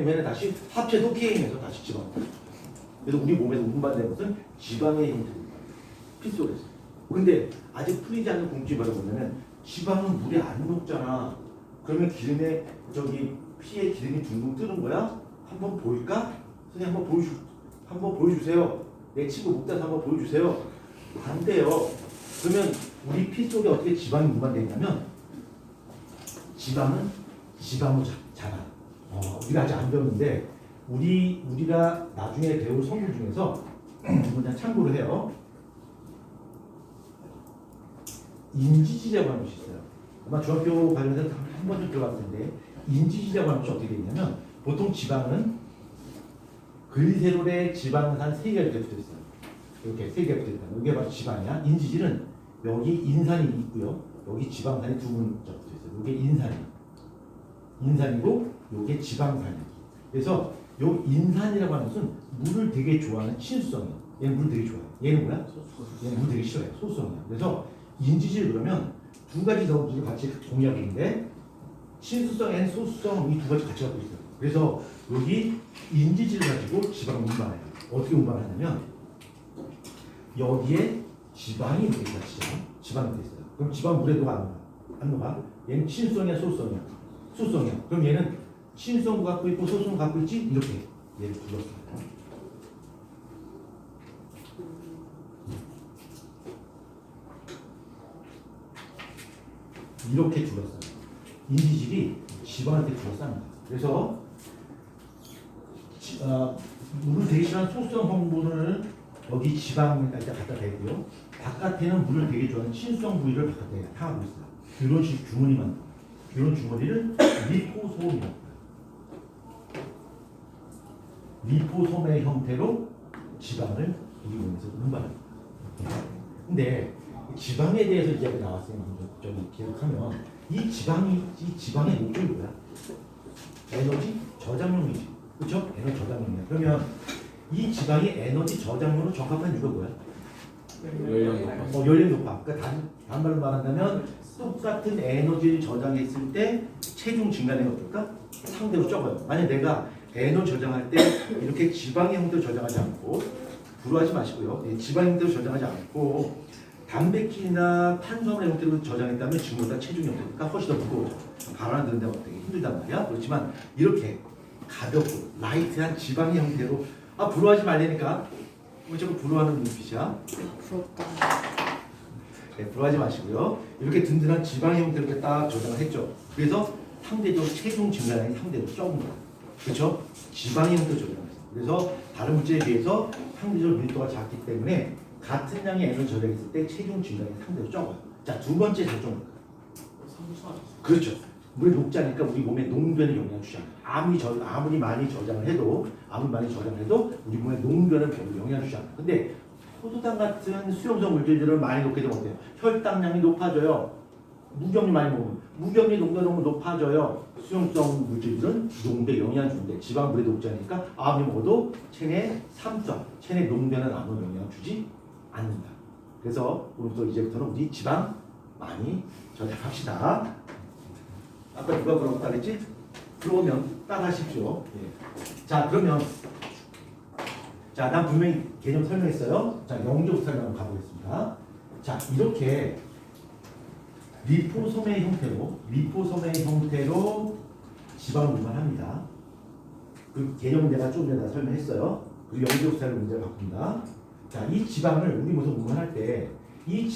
후에는 다시 합체도 K에서 다시 지방. 그래서 우리 몸에서 운반되는 것은 지방의 형태입니다. 피 속에서. 근데 아직 풀리지 않는 궁금증이 뭐냐면 지방은 물에 안 녹잖아. 그러면 기름에 피에 기름이 둥둥 뜨는 거야? 한번 보일까? 선생님 한번 보여주세요. 내 친구 목다서 한번 보여주세요. 안 돼요. 그러면 우리 피 속에 어떻게 지방이 운반되냐면 지방은 지방으로 자라. 우리가 아직 안 배웠는데 우리가 나중에 배울 성분 중에서 그냥 참고를 해요. 인지지라고 하는 것이 있어요. 아마 중학교 관련해서 한 번쯤 들어봤을 텐데 인지지라고 하는 것이 어떻게 되어 있냐면 보통 지방은 글리세롤의 지방산 3개가 이렇게 붙어 있어요. 이렇게 3개가 붙어 있다. 이게 바로 지방이야. 인지질은 여기 인산이 있고요. 여기 지방산이 두 문자 붙어 있어요. 이게 인산이고 이게 지방산이에요. 그래서 요 인산이라고 하는 것은 물을 되게 좋아하는 친수성이에요. 얘는 물 되게 좋아해요. 얘는 뭐야? 얘는 물 되게 싫어해요. 소수성이야. 그래서 인지질 그러면 두 가지 성질을 같이 공유하고 있는데 친수성, N 소수성 이 두 가지 같이 갖고 있어요. 그래서 여기 인지질을 가지고 지방을 운반해요. 어떻게 운반하냐면 여기에 지방이 이렇게 있어요. 지방이 이렇게 있어요. 그럼 지방 물에 녹아 안 녹아? 얘는 친수성이야, 소수성이야? 소수성이야. 그럼 얘는 친수성도 갖고 있고 소수성 갖고 있지? 이렇게 얘를 둘러싸요. 이렇게 둘러싸요. 인지질이 지방한테 둘러쌉니다. 그래서 물을 되게 싫어하는 소수성 성분을 여기 지방에다 갖다 대고요. 바깥에는 물을 되게 좋아하는 친수성 부위를 바깥에 타고 있어요. 이런 식 주머니 만들어요. 이런 주머니를 리포솜이라고 해요. 리포솜의 형태로 지방을 우리 몸에서 운반합니다. 근데 지방에 대해서 이야기 나왔어요. 저기 기억하면 이 지방의 목적이 뭐야? 에너지 저장용이지, 그렇죠? 에너지 저장용이야. 그러면 이 지방이 에너지 저장용으로 적합한 이유가 뭐야? 연령이 높아. 그러니까 다른 말로 말한다면 똑같은 에너지를 저장했을 때 체중 증가는 어떨까? 상대로 적어요. 만약 내가 에너지 저장할 때 이렇게 지방의 형태로 저장하지 않고 불호하지 마시고요. 지방 형태로 저장하지 않고 단백질이나 탄수화물 형태로 저장했다면 지금보다 체중이 없으니까 훨씬 더 무거워져. 가라앉는 데가 되게 힘들단 말이야. 그렇지만 이렇게 가볍고 라이트한 지방의 형태로 불호하지 말라니까. 왜 자꾸 불호하는 눈빛이야? 부럽다. 네, 불호하지 마시고요. 이렇게 든든한 지방의 형태로 이렇게 딱 저장을 했죠. 그래서 상대적으로 체중 증가량이 상대적으로 적은 거야. 그렇죠? 지방의 형태로 저장했어. 그래서 다른 물질에 비해서 상대적으로 밀도가 작기 때문에 같은 양의 에너지 저장했을 때 체중 증가량이 상대적으로 적어요. 자, 두 번째 장점은 그렇죠. 물에 녹지 않으니까 우리 몸에 농변에 영향을 주지 않아요. 아무리 많이 저장을 해도 우리 몸에 농변은 별로 영향을 주지 않아요. 근데 포도당 같은 수용성 물질들을 많이 녹게 되면 어때요? 혈당량이 높아져요. 무경류 많이 먹으면 무경류 농도가 너무 높아져요. 수용성 물질들은 농도에 영향을 주는데 지방 물에 녹지 않으니까 아무리 먹어도 체내 삼성, 체내 농변은 아무 영향을 주지 않는다. 그래서 오늘부터 이제부터는 우리 지방 많이 저장합시다. 아까 누가 그러고 했지? 그러면 따라하십시오. 예. 자, 그러면 난 분명히 개념 설명했어요. 자, 영조부터 한번 가보겠습니다. 자, 이렇게 리포솜의 형태로 지방을 운반합니다. 그 개념은 내가 조금 전에 설명했어요. 그리고 영조부터를 문제를 바꾼다. 자, 이 지방을 우리 모습 운반할 때 이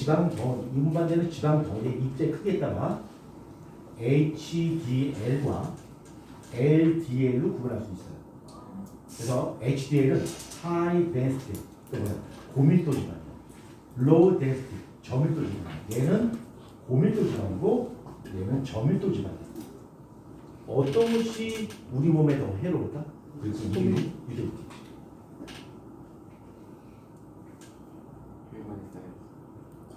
운반되는 지방 덩어리의 입자의 크기에 따라 HDL과 LDL로 구분할 수 있어요. 그래서 HDL은 High Density, 고밀도 지방, Low Density, 저밀도 지방. 얘는 고밀도 지방이고 얘는 저밀도 지방이에요. 어떤 것이 우리 몸에 더 해로울까? 그래서 유대인이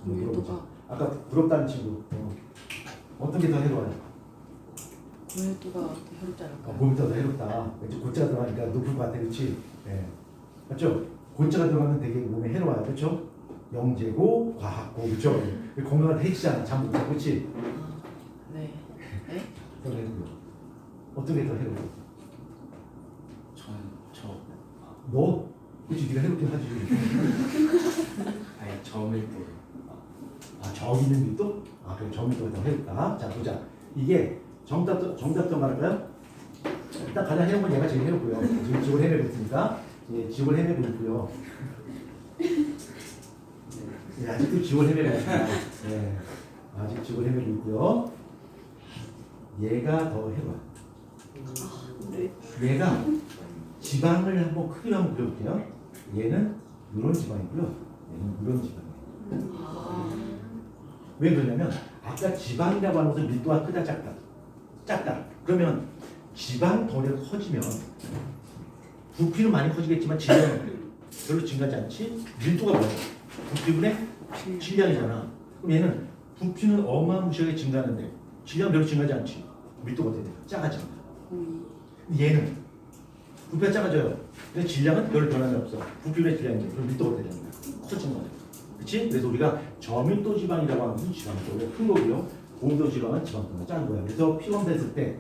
밀도가 아까 부럽다는 친구 어떤 게 더 해로워요? 고밀도가 더 해롭지 않을까요? 고밀도가 더 해롭다. 왠지 고자가 들어가니까 높을 것 같아, 그렇지? 예. 맞죠? 고자가 들어가면 되게 몸에 해로워요, 그렇죠? 영재고, 과학고, 그렇죠? 건강을 해치잖아, 잠 못 자, 그렇지? 아, 네. 네? 더 해로워. 어떤 게 더 해로워? 전저 너? 그렇지, 네가 해롭긴 하지. 아니 저밀도 아, 저기는 밀도? 아, 그럼 저밀도가 더 해롭다. 자, 보자. 이게 정답도 말할까요? 일단 가장 해로운 건 얘가 제일 해롭고요. 지금 집을 헤매고 있으니까. 예, 집을 헤매고 있고요. 예, 아직도 집을 헤매고 있습니다. 예, 아직 집을 헤매고 있고요. 얘가 더 해로워요. 네. 얘가 지방을 한번 크게 한번 그려볼게요. 얘는 이런 지방이고요. 얘는 이런 지방이에요. 아, 왜 그러냐면 아까 지방이라고 하는 것은 밀도가 크다 작다 작다 그러면 지방 덩어리가 커지면 부피는 많이 커지겠지만 질량은 별로 증가하지 않지. 밀도가 뭐야? 부피분의 질량이잖아. 그럼 얘는 부피는 어마무시하게 증가하는데 질량은 별로 증가하지 않지. 밀도가 어떻게 돼? 작아집니다. 얘는 부피가 작아져요. 근데 질량은 별로 변함이 없어. 부피분의 질량인데 그럼 밀도가 어떻게 됩니까? 커진 거죠. 그렇지? 그래서 우리가 저밀도 지방이라고 하는 것은 지방도가 큰 거고요. 고밀도 지방은 지방도가 작은 거예요. 그래서 피검됐을 때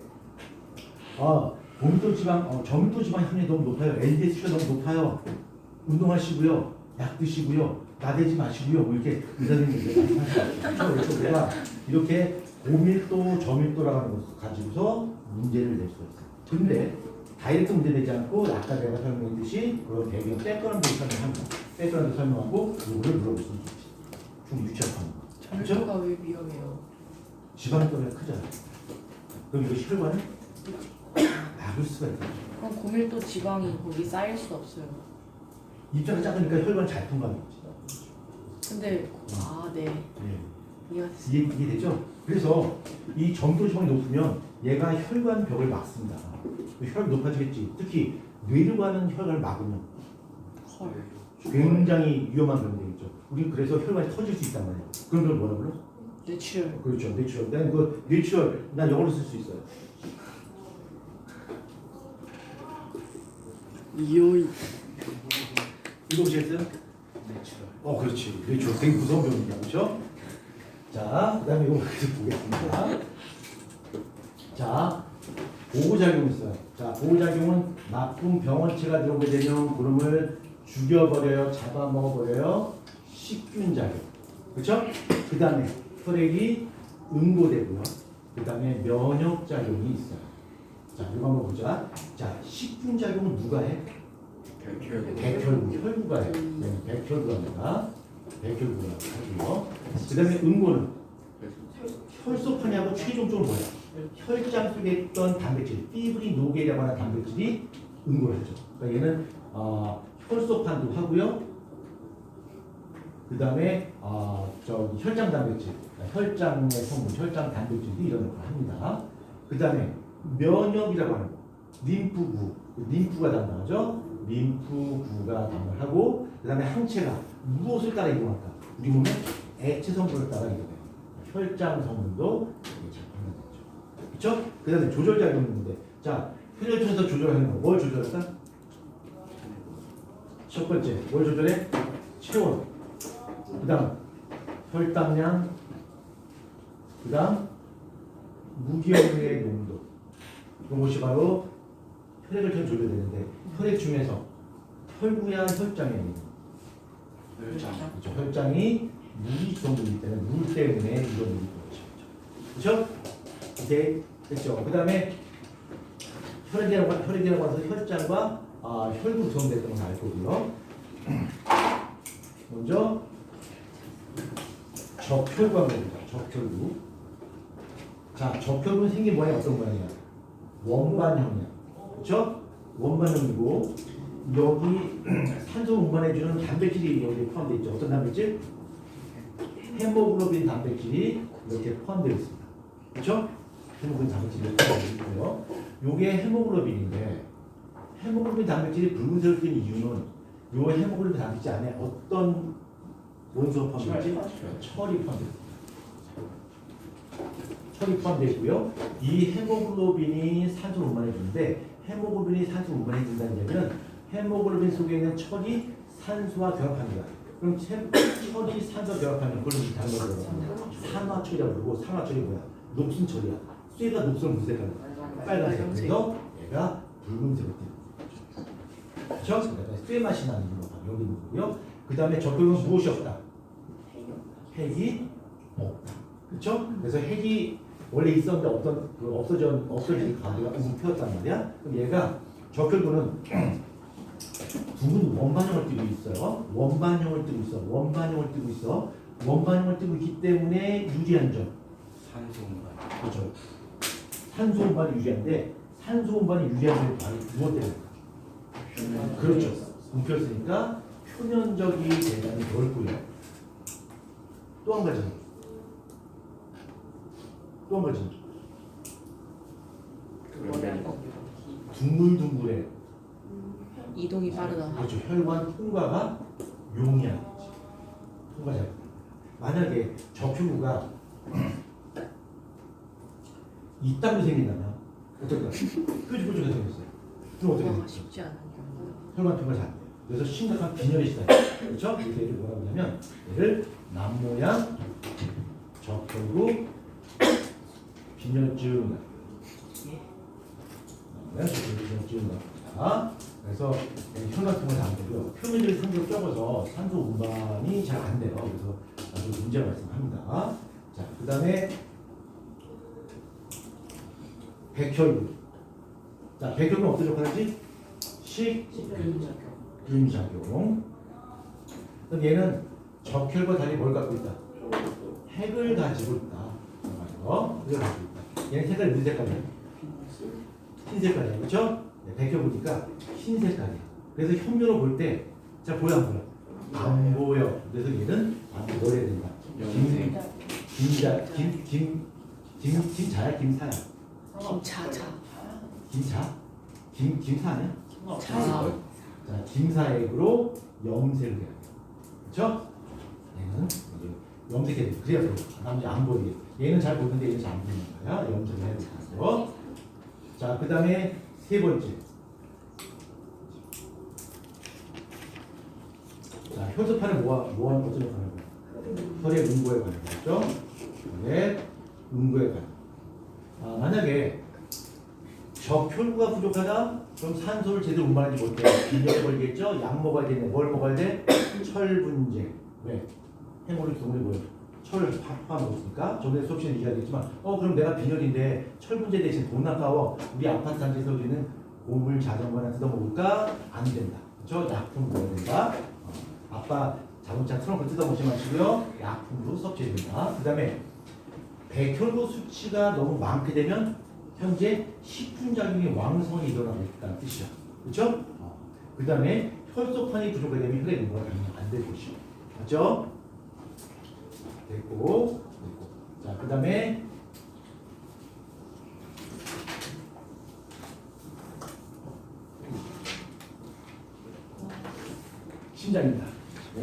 고밀도 지방, 저밀도 지방 함량이 너무 높아요. LDL-C가 너무 높아요. 운동하시고요. 약 드시고요. 나대지 마시고요. 뭐 이렇게 의사님들 말씀하시죠. 그래서 우리가 이렇게 고밀도, 저밀도라고 하는 것을 가지고서 문제를 낼 수가 있어요. 근데 다이렉트 문제 되지 않고 아까 내가 설명했듯이 그런 배경 백그라운드 설명합니다. 백그라운드 설명하고 이거를 물어볼 수 있지. 좀 유치한 거. 저밀도가 왜 위험해요? 지방 때문에 크잖아. 그럼 이거 혈관을 막을 수가 있다. 그럼 고밀도 지방이 거기 쌓일 수 없어요. 입자가 작으니까 혈관 잘 통과하는 거지. 근데 네. 예. 이해가 됐어요. 이게 되죠? 그래서 이 점도 지방이 높으면 얘가 혈관 벽을 막습니다. 혈관이 높아지겠지. 특히 뇌를 가는 혈관을 막으면 헐. 굉장히 위험한 병이 되겠죠. 우리 그래서 혈관이 터질 수 있단 말이에요. 그런 걸 뭐라 불러? 뇌출혈. 그렇죠. 뇌출혈. 난 그 뇌출혈 난 영어로 쓸 수 있어요. 이오이. 읽어보시겠어요? 내추럴 그렇지. 뇌출혈 되게 무서운 병이야, 그렇죠? 자, 그다음에 이거 계속 보겠습니다. 자, 보호작용이 있어요. 자, 보호작용은 나쁜 병원체가 들어오게 되면 그놈을 죽여버려요, 잡아먹어버려요. 식균작용. 그렇죠? 그 다음에 혈액이 응고되고요. 그 다음에 면역작용이 있어요. 자, 이거 한번 보자. 자, 식균작용은 누가 해? 백혈구, 혈구가 해. 네, 백혈구가 합니다. 백혈구가 하고요. 그 다음에 응고는 혈소판이하고 최종적으로 뭐야? 혈장 속에 있던 단백질, 피브린 노게라고 하는 단백질이 응고를 하죠. 그러니까 얘는 혈소판도 하고요. 그 다음에 혈장 단백질, 혈장의 성분, 혈장 단백질도 이런 역할을 합니다. 그 다음에 면역이라고 하는 거, 림프구, 림프가 담당하죠. 림프구가 담당을 하고, 그 다음에 항체가 무엇을 따라 이동할까? 우리 몸의 액체 성분을 따라 이동해요. 혈장 성분도 이게 잘 판단되죠. 그렇죠? 그 다음에 조절작용이 있는데, 자, 혈액 통해서 조절하는 거, 뭘 조절할까? 첫 번째, 뭘 조절해? 체온. 그 다음, 혈당량. 그 다음, 무기혈의 농도. 이것이 바로 혈액을 통해 조절되는데, 혈액 중에서 혈구야 혈장이야. 혈장 그렇죠. 혈장이 물이 성분이기 때문에 물 때문에 이런 일이 벌어지죠. 그렇죠? 오케이. 됐죠. 그 다음에 혈액이라고 해서 혈장과 혈구 구성됐던 걸 알 거고요. 먼저 적혈구가 뭡니까? 적혈구. 자, 적혈구는 생긴 모양이 어떤 모양이야? 원반형이야. 그렇죠? 원반형이고 여기 산소 운반해주는 단백질이 여기 포함되어 있죠. 어떤 단백질? 헤모글로빈 단백질이 이렇게 포함되어 있습니다. 그렇죠? 헤모글로빈 단백질이 이렇게 포함되어 있고요. 요게 헤모글로빈인데 헤모글로빈 단백질이 붉은색을 띤 이유는 요 헤모글로빈 단백질 안에 어떤 원소가 포함되어 있지? 철이 포함되어 있습니다. 철이 포함되어 있고요. 이 헤모글로빈이 산소를 운반해 주는데 헤모글로빈이 산소를 운반해 준다는 얘기는 헤모글로빈 속에 있는 철이 산소와 결합합니다. 그럼 철이 산소와 결합하면 그걸 우리 다른 걸로 산화철이라고 그러고 산화철이 뭐야? 녹슨 철이야. 쇠가 녹슨 무슨 색깔? 빨간색. 그래서 얘가 붉은색을 띠는 그렇죠? 그러니까 쇠 맛이 나는 거가 여기 있는 거고요. 그 다음에 적혈은 무엇이 없다? 핵이 없다. 그렇죠? 그래서 핵이 원래 있었는데 어떤 그 없어진 가운데가 움펴였단 말이야. 그럼 얘가 적혈구는 둥근 원반형을 띠고 있어요. 원반형을 띠고 있어. 원반형을 띠고 있어. 원반형을 띠고 있기 때문에 유리한 점. 산소 운반. 그렇죠. 산소 운반이 유리한데 산소 운반이 유리한 점이 바로 무엇 때문에? 그렇죠. 움켜있으니까 표면적이 대단히 넓고요. 또 한 가지. 또 한 가지. 둥글둥글해. 이동이 빠르다. 그렇죠. 혈관 통과가 용이한 거지. 통과 잘. 만약에 적혈구가 이따로 생긴다면 어떨까? 뾰족뾰족하게 생겼어요. 그럼 어떻게 그거가 될까요? 쉽지 않은 경우. 혈관 통과 잘 안 돼요. 그래서 심각한 빈혈이 시작해요. 그렇죠? 그래서 얘를 뭐라고 하냐면 얘를 남모양 적혈구 빈혈증. 빈혈증. 자, 그래서 혈관 통과 잘 안 되고요. 표면적이 상대로 적어서 산소 운반이 잘 안 돼요. 그래서 아주 문제가 발생합니다. 자, 그 다음에 백혈구. 자, 백혈구는 어떤 역할을 하지? 식균작용. 그럼 얘는 적혈과 달리 뭘 갖고 있다? 핵을 가지고 있다. 핵을 가지고 있다. 얘는 색깔이 무슨 색깔이야? 흰 색깔이야. 그렇죠? 네, 백혈구니까 흰 색깔이야. 그래서 현면으로 볼 때, 자, 보여 안 보여? 안 보여. 그래서 얘는 뭐 해야 된다? 김자야? 김사야? 김사 아니야? 차. 자, 김사액으로 염색을 해야 돼요. 그렇죠? 얘는 이제 염색해야 돼요. 그래야 돼요. 남자 안 보이게. 얘는 잘 보이는데 얘는 잘 안 보이는 거야. 염색을 해야 돼요. 자, 그 다음에 세 번째. 자, 혈소판은 뭐하는 어떤 역할을 하는 거야? 혈의 응고에 관한 거죠. 혈의 응고에 관한. 만약에 적혈구가 부족하다? 그럼 산소를 제대로 운반하지 못해. 빈혈에 걸리겠죠? 약 먹어야 되네. 뭘 먹어야 돼? 철분제. 왜? 해모를 경우에 뭐예요? 철을 팍팍 먹었으니까. 저번에 수업 시간에 얘기하겠지만 그럼 내가 빈혈인데 철분제 대신 돈 아까워. 우리 아파트 단지에서 우리는 고물 자전거나 뜯어먹을까? 안 된다. 그렇죠? 약품 먹어야 된다. 아빠 자동차 트렁크 뜯어먹지 마시고요. 약품으로 섭취해야 된다. 그 다음에 백혈구 수치가 너무 많게 되면 현재 식균작용이 왕성하게 일어나고 있다는 뜻이야. 그렇죠? 그 다음에 혈소판이 부족하게 되면 혈액 응고가 안 될 것이요. 맞죠? 됐고. 자, 그 다음에 심장입니다.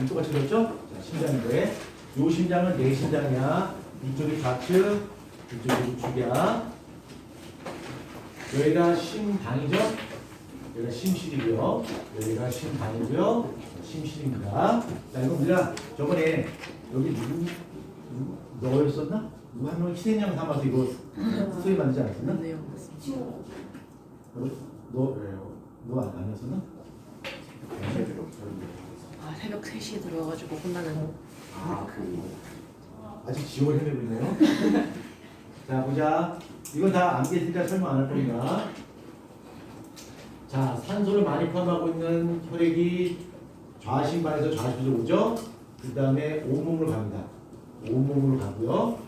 똑같이 그랬죠? 자, 심장인데 요 심장은 내 심장이야. 이쪽이 좌측, 이쪽이 우측이야. 여기가 심당이죠? 여기가 심실이고요. 여기가 심당이고요. 심실입니다. 자, 이거 우리가 저번에 여기 너였었나? 누가 한 명 희생양 삼아서 이거 소리 만들지 않았었나? 네요, 맞습니다. 너 아니었었나? 새벽 3시에 들어와가지고 혼나는. 아직 지옥을 헤매고 있네요. 자, 보자. 이건 다 암기했으니까 설명 안 할 겁니다. 자, 산소를 많이 포함하고 있는 혈액이 좌심발에서 좌심으로 오죠. 그 다음에 온몸으로 갑니다. 온몸으로 가고요.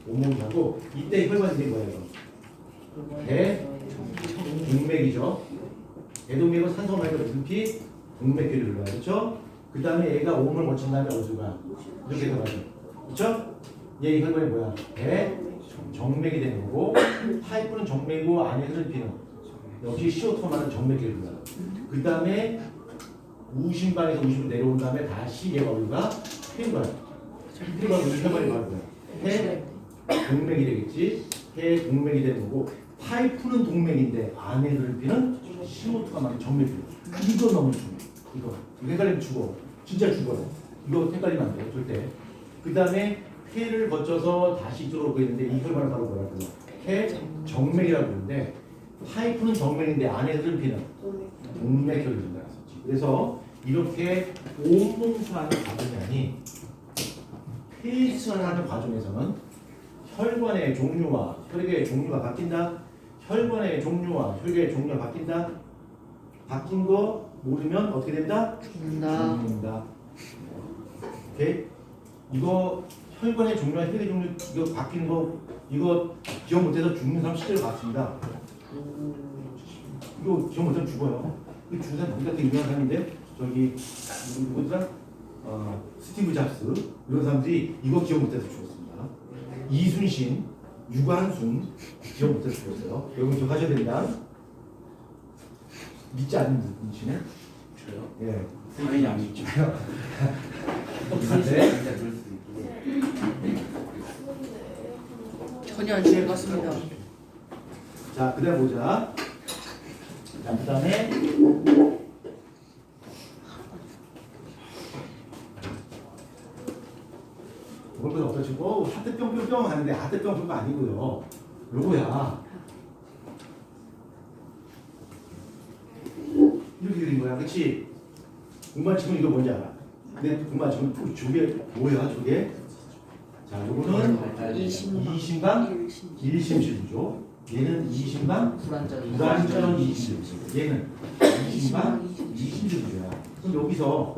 온몸으로 가고 이때 혈관이 된 거예요. 대동맥이죠. 대동맥은 산소가 많이 들어있는 피 동맥길을 흘러요. 그렇죠? 그 다음에 얘가 온몸을 거친 다음에 어디로 가? 이렇게 들어가죠. 그렇죠? 얘 혈관이 뭐야? 정맥이 되는 거고 파이프는 정맥이고 안에 흐르는 피는 역시 CO2가 많은 정맥길을 흘러요. 그 다음에 우심방에서 우심으로 내려온 다음에 다시 얘가 어디가? 폐관. 폐관 우심 혈관이 바로 뭐야? 동맥이 되겠지. 폐 동맥이 되는 거고 파이프는 동맥인데 안에 들은 피는 CO2가 많은 정맥이에요. 이거 너무 중요해. 이거 헷갈리면 죽어. 진짜 죽어요. 이거 헷갈리면 안 돼요. 절대. 그 다음에 폐를 거쳐서 다시 이쪽으로 보이는데 이 혈관을 바로 뭐라고 해요? 폐 정맥이라고 부르는데 파이프는 정맥인데 안에 들은 피는 동맥혈이 된다는 거지. 그래서 이렇게 온몸수하는 과정이 아닌 폐수하는 과정에서는 혈관의 종류와 혈액의 종류가 바뀐다. 혈관의 종류와 혈액의 종류가 바뀐다. 바뀐 거 모르면 어떻게 된다? 죽는다. 죽는다. 오케이? 이거 혈관의 종류와 혈액의 종류 이거 바뀌는 거 이거 기억 못해서 죽는 사람 실제로 봤습니다. 이거 기억 못하면 죽어요. 그 죽는 사람 우리가 되게 유명한 사람인데 저기 누구더라? 스티브 잡스 이런 사람들이 이거 기억 못해서 죽었습니다. 이순신, 유관순 기억 못해서 죽었어요. 여러분 기억하셔야 된다. 믿지 않는 분이시네. 저요? 예. 당연히 안 믿죠. 네. 진짜 그럴 수도 있고. 전혀 안 좋은 것 같습니다. 자, 그다음 보자. 자, 그다음에 이것도 없어지고 하트 뿅뿅뿅 하는데 하트 뿅뿅 아니고요. 요거야. 이렇게 그린 거야, 그렇지? 공만 치면 이거 뭔지 알아? 근데 공만 치면 저게 뭐야, 저게? 자, 요거는 이심방 일심실구조. 얘는 이심방 불안전 이심실구조. 얘는 이심방 이심실구조야. 그럼 여기서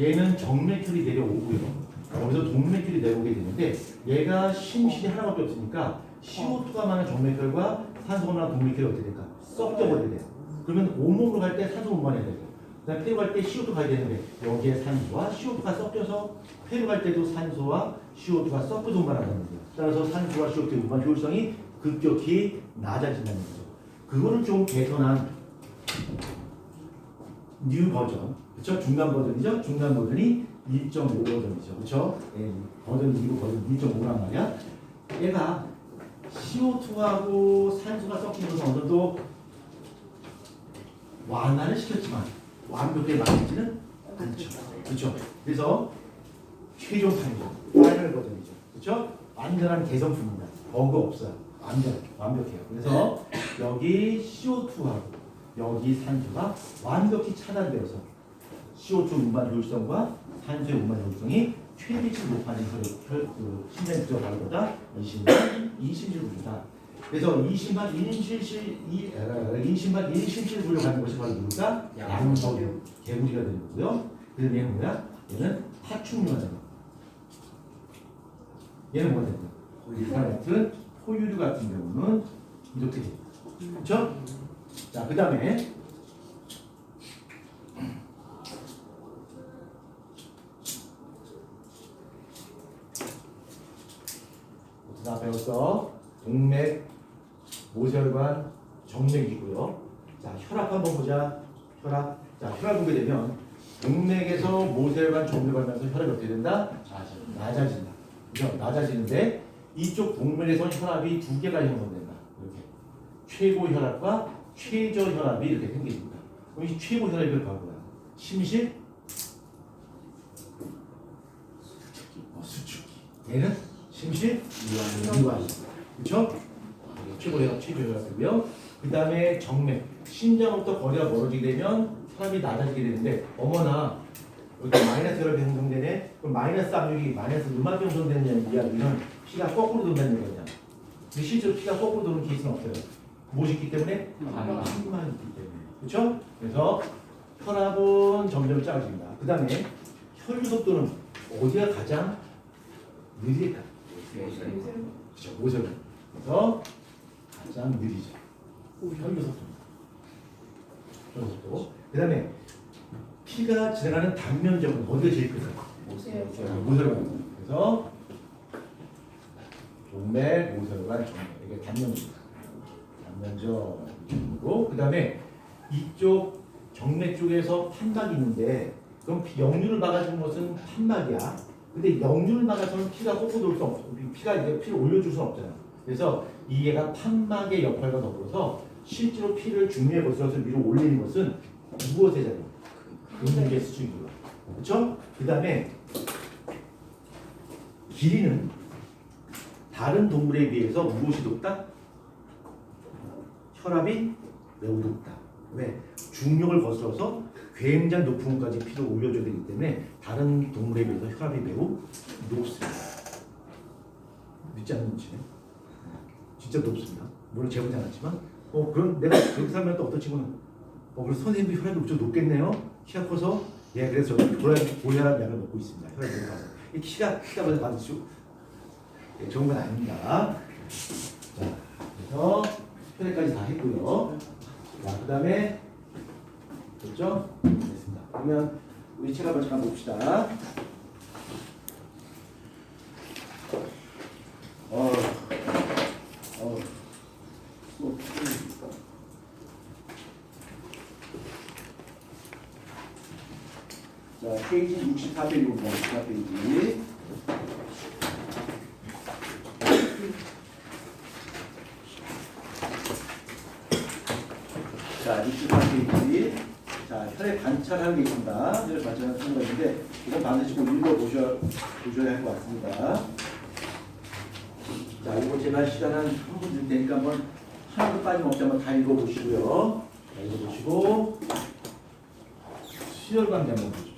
얘는 정맥혈이 내려오고요. 여기서 동맥혈이 내려오게 되는데 얘가 심실이 하나밖에 없으니까 CO2가 많은 정맥혈과 산소가 많은 동맥혈이 어떻게 될까? 섞여버리게 돼요. 그러면 온몸으로 갈 때 산소 운반해야 되고 그다음 폐로 갈 때 CO2 가야 되는데 여기에 산소와 CO2가 섞여서 폐로 갈 때도 산소와 CO2가 섞여서 운반한다는 거예요. 따라서 산소와 CO2의 운반 효율성이 급격히 낮아진다는 거죠. 그거를 좀 개선한 뉴 버전, 그렇죠? 중간 버전이죠. 중간 버전이 1.5 버전이죠, 그렇죠? 예, 버전 2고 버전 1.5란 말이야. 얘가 CO2하고 산소가 섞이면서 어느 정도 완화를 시켰지만 완벽하게 맞지는 않죠, 그렇죠? 그래서 최종 판정, 파이널 버전이죠, 그렇죠? 완전한 개선품입니다. 버그 없어요. 완벽해요. 그래서 여기 CO2하고 여기 산소가 완벽히 차단되어서 CO2 운반 효율성과 산소의 운반 효율성이 최대치 높아진 심장 구조 바로보다 20만 구조다. 그래서 20만 1심실 구조 가는 것이 바로 누굴까? 양서류 개구리가 되는 거고요. 그다음에 얘는 뭐야? 얘는 파충류가 되는 거. 얘는 뭐가 되는 거야? 이와 같은 포유류 같은 경우는 이렇게 돼요. 그렇죠? 자, 그 다음에 다 배웠어. 동맥, 모세혈관, 정맥이고요. 자, 혈압 한번 보자. 혈압. 자, 혈압 보게 되면 동맥에서 모세혈관, 정맥을 가면서 혈압이 어떻게 된다? 낮아진다. 그죠? 낮아지는데 이쪽 동맥에서 혈압이 두 개가 형성된다. 이렇게 최고 혈압과 최저 혈압이 이렇게 생깁니다. 그럼 이 최고 혈압을 봐보라. 심실, 수축기. 얘는 심실, 이완. 그렇죠? 최고 혈압, 최저 혈압이고요. 그 다음에 정맥. 심장부터 거리가 멀어지게 되면 혈압이 낮아지게 되는데 어머나 여기 마이너스 혈압이 형성되네. 그럼 마이너스 압력이 마이너스 얼마큼 형성되느냐는 이야기는 피가 거꾸로 돈다는 거잖아. 근데 실제로 피가 거꾸로 도는 케이스는 없어요. 무엇이 있기 때문에? 피만 있기 때문에. 그렇죠? 그래서 혈압은 점점 작아집니다. 그 다음에 혈류 속도는 어디가 가장 느릴까? 그렇죠. 모세혈관. 그래서 가장 느리죠. 혈류 속도. 혈류 속도. 그 다음에 피가 지나가는 단면적은 어디가 제일 크죠? 모세혈관. 그래서 동맥, 모세혈관, 정맥. 이게 단면적. 단면적이고 그 다음에 이쪽 정맥 쪽에서 판막이 있는데 그럼 역류를 막아주는 것은 판막이야. 근데 역류를 막아서는 피가 거꾸로 돌 수 없어. 피가 이제 피를 올려줄 수 없잖아. 그래서 이게가 판막의 역할과 더불어서 실제로 피를 중류에 거슬러서 위로 올리는 것은 무엇의 작용? 근육의 수축이고요. 그렇죠? 그 다음에 길이는 다른 동물에 비해서 무엇이 높다? 혈압이 매우 높다. 왜? 중력을 거슬러서 굉장히 높은 곳까지 피를 올려줘야 되기 때문에 다른 동물에 비해서 혈압이 매우 높습니다. 믿지 않는 눈치네. 진짜 높습니다. 물론 재보지 않았지만 그럼 내가 그렇게 살면 또 어떤 친구는 그럼 선생님도 혈압이 좀 높겠네요. 키가 커서 그래서 저는 고혈압 약을 먹고 있습니다. 혈압이 높아서 이 키가 받으시고 좋은 건 아닙니다. 자, 그래서 혈액까지 다 했고요. 자, 그 다음에 됐죠? 됐습니다. 그러면 우리 체갑을 잠깐 봅시다. 자, 페이지 64페이지입니다. 64페이지. 자, 64페이지. 자, 혈액 관찰하는 게 있습니다. 혈액 관찰하는 게 있는데, 이건 반드시 꼭 읽어보셔야 할 것 같습니다. 자, 이거 제가 시간 한 3분 줄 테니까 한번 하나도 빠짐없이 한번 다 읽어보시고요. 자, 읽어보시고, 수혈관계 한번 보십시다.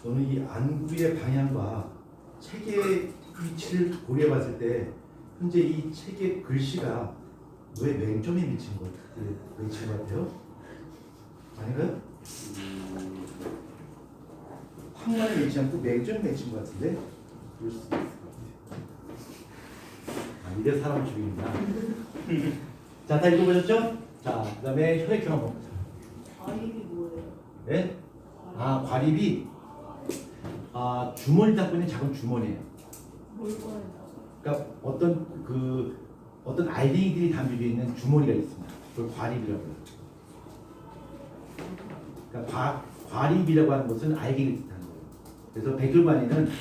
너는 이 안구의 방향과 책의 위치를 고려해 봤을 때 현재 이 책의 글씨가 왜 맹점에 미친 것 같아요? 아닌가요? 황만에 맺지 않고 맹점에 맺힌 것 같은데? 그럴 수도 있을 것 같아요. 이래 사람 죽입니다. 자, 다 읽어보셨죠? 자, 그 다음에 혈액형 한번 보자. 과일이 뭐예요? 네? 과립이 주머니 잡고 있는 작은 주머니예요. 뭘 꺼낸다고? 그러니까 어떤 알갱이들이 담겨져 있는 주머니가 있습니다. 그걸 과립이라고 해요. 그러니까 과립이라고 하는 것은 알갱이를 뜻하는 거예요. 그래서 백혈관에는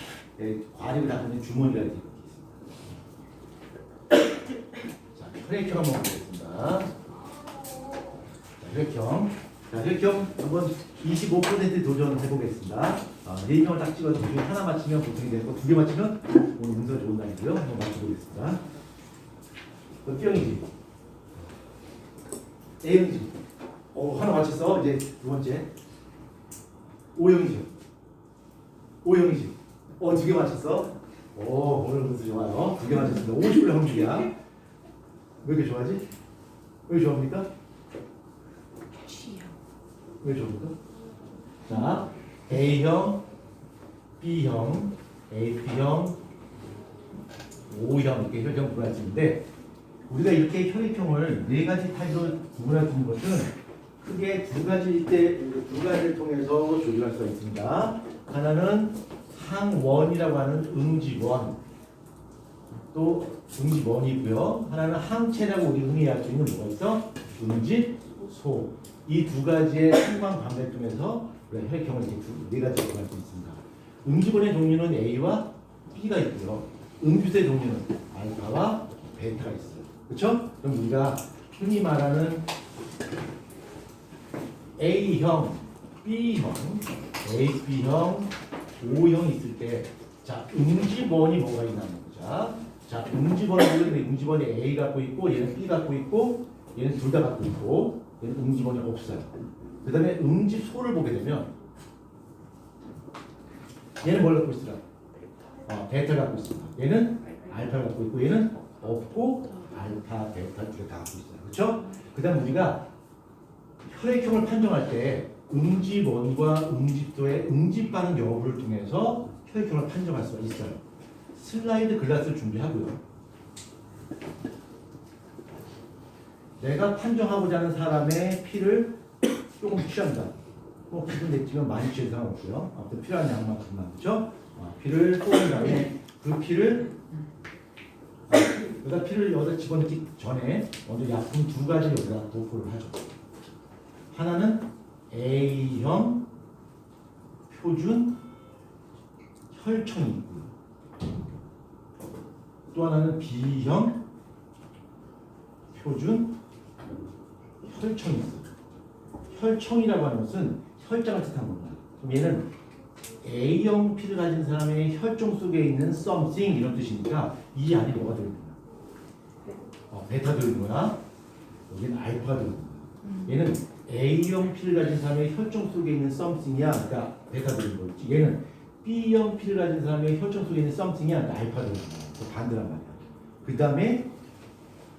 과립을 담고 있는 주머니가 이렇게 있습니다. 자, 혈액형 한번 보겠습니다. 자, 혈액형. 자, 혈액형 한번 25% 도전해 보겠습니다. 4명을 딱 찍어서 그 중에 하나 맞히면 보통이 되고 2개 맞히면 오늘 운서 좋은 날이고요. 한번 맞춰보겠습니다. B형이지? A형이지? 하나 맞췄어. 이제 두 번째. O형이지? O형이지? 2개 맞췄어. 오늘 운서 좋아요. 2개 맞췄습니다. 50% 확률이야. 왜 이렇게 좋아하지? 왜 좋아합니까? 취향. 왜 좋습니까? 자, A형, B형, AB형, O형 이렇게 혈액형 구분할 수 있는데 우리가 이렇게 혈액형을 4가지 타입으로 구분할 수 있는 것은 크게 두 가지를 통해서 조절할 수가 있습니다. 하나는 항원이라고 하는 응집원, 또 응집원이고요. 하나는 항체라고 우리 의미할 수 있는 뭐가 있어? 응집소. 이 두 가지의 상관관계를 통해서 우리가 혈액형을 이렇게 4가지로 구분할 수 있습니다. 응집원의 종류는 A와 B가 있고요. 응주소의 종류는 알파와 베타가 있어요. 그렇죠? 그럼 우리가 흔히 말하는 A형, B형, AB형, O형이 있을 때 자, 응집원이 뭐가 있나 보자. 자, 응집원이 A 갖고 있고 얘는 B 갖고 있고 얘는 둘 다 갖고 있고 얘는 응집원이 없어요. 그 다음에 응집소를 보게 되면 얘는 뭘 갖고 있으라? 베타 갖고 있습니다. 얘는 알파를 갖고 있고 얘는 없고 알파, 베타 두 개 다 갖고 있어요. 그렇죠? 그다음 우리가 혈액형을 판정할 때 응집원과 응집도의 응집 반응 여부를 통해서 혈액형을 판정할 수가 있어요. 슬라이드 글라스를 준비하고요. 내가 판정하고자 하는 사람의 피를 조금 취한다. 뭐 기분 냈지만 많이 취해도 상관없고요. 아무튼 필요한 양만큼만 그렇죠? 피를 뽑은 다음에 그 피를 여기다 피를 여기다 집어넣기 전에 먼저 약품 두 가지 여기다 도포를 하죠. 하나는 A형 표준 혈청이 있고요. 또 하나는 B형 표준 혈청이 있어요. 혈청이라고 하는 것은 혈장을 뜻한 겁니다. 그럼 얘는 A형 피를 가진 사람의 혈종 속에 있는 something 이런 뜻이니까 이 안에 뭐가 들어있나? 베타 들어있는 거야. 여기는 알파가 들어있는 거야. 얘는 A형 피를 가진 사람의 혈종 속에 있는 something이야. 그러니까 베타 들어있는 거지. 얘는 B형 피를 가진 사람의 혈종 속에 있는 something이야. 그러니까 알파 들어있는 거야. 그 반대란 말이야. 그 다음에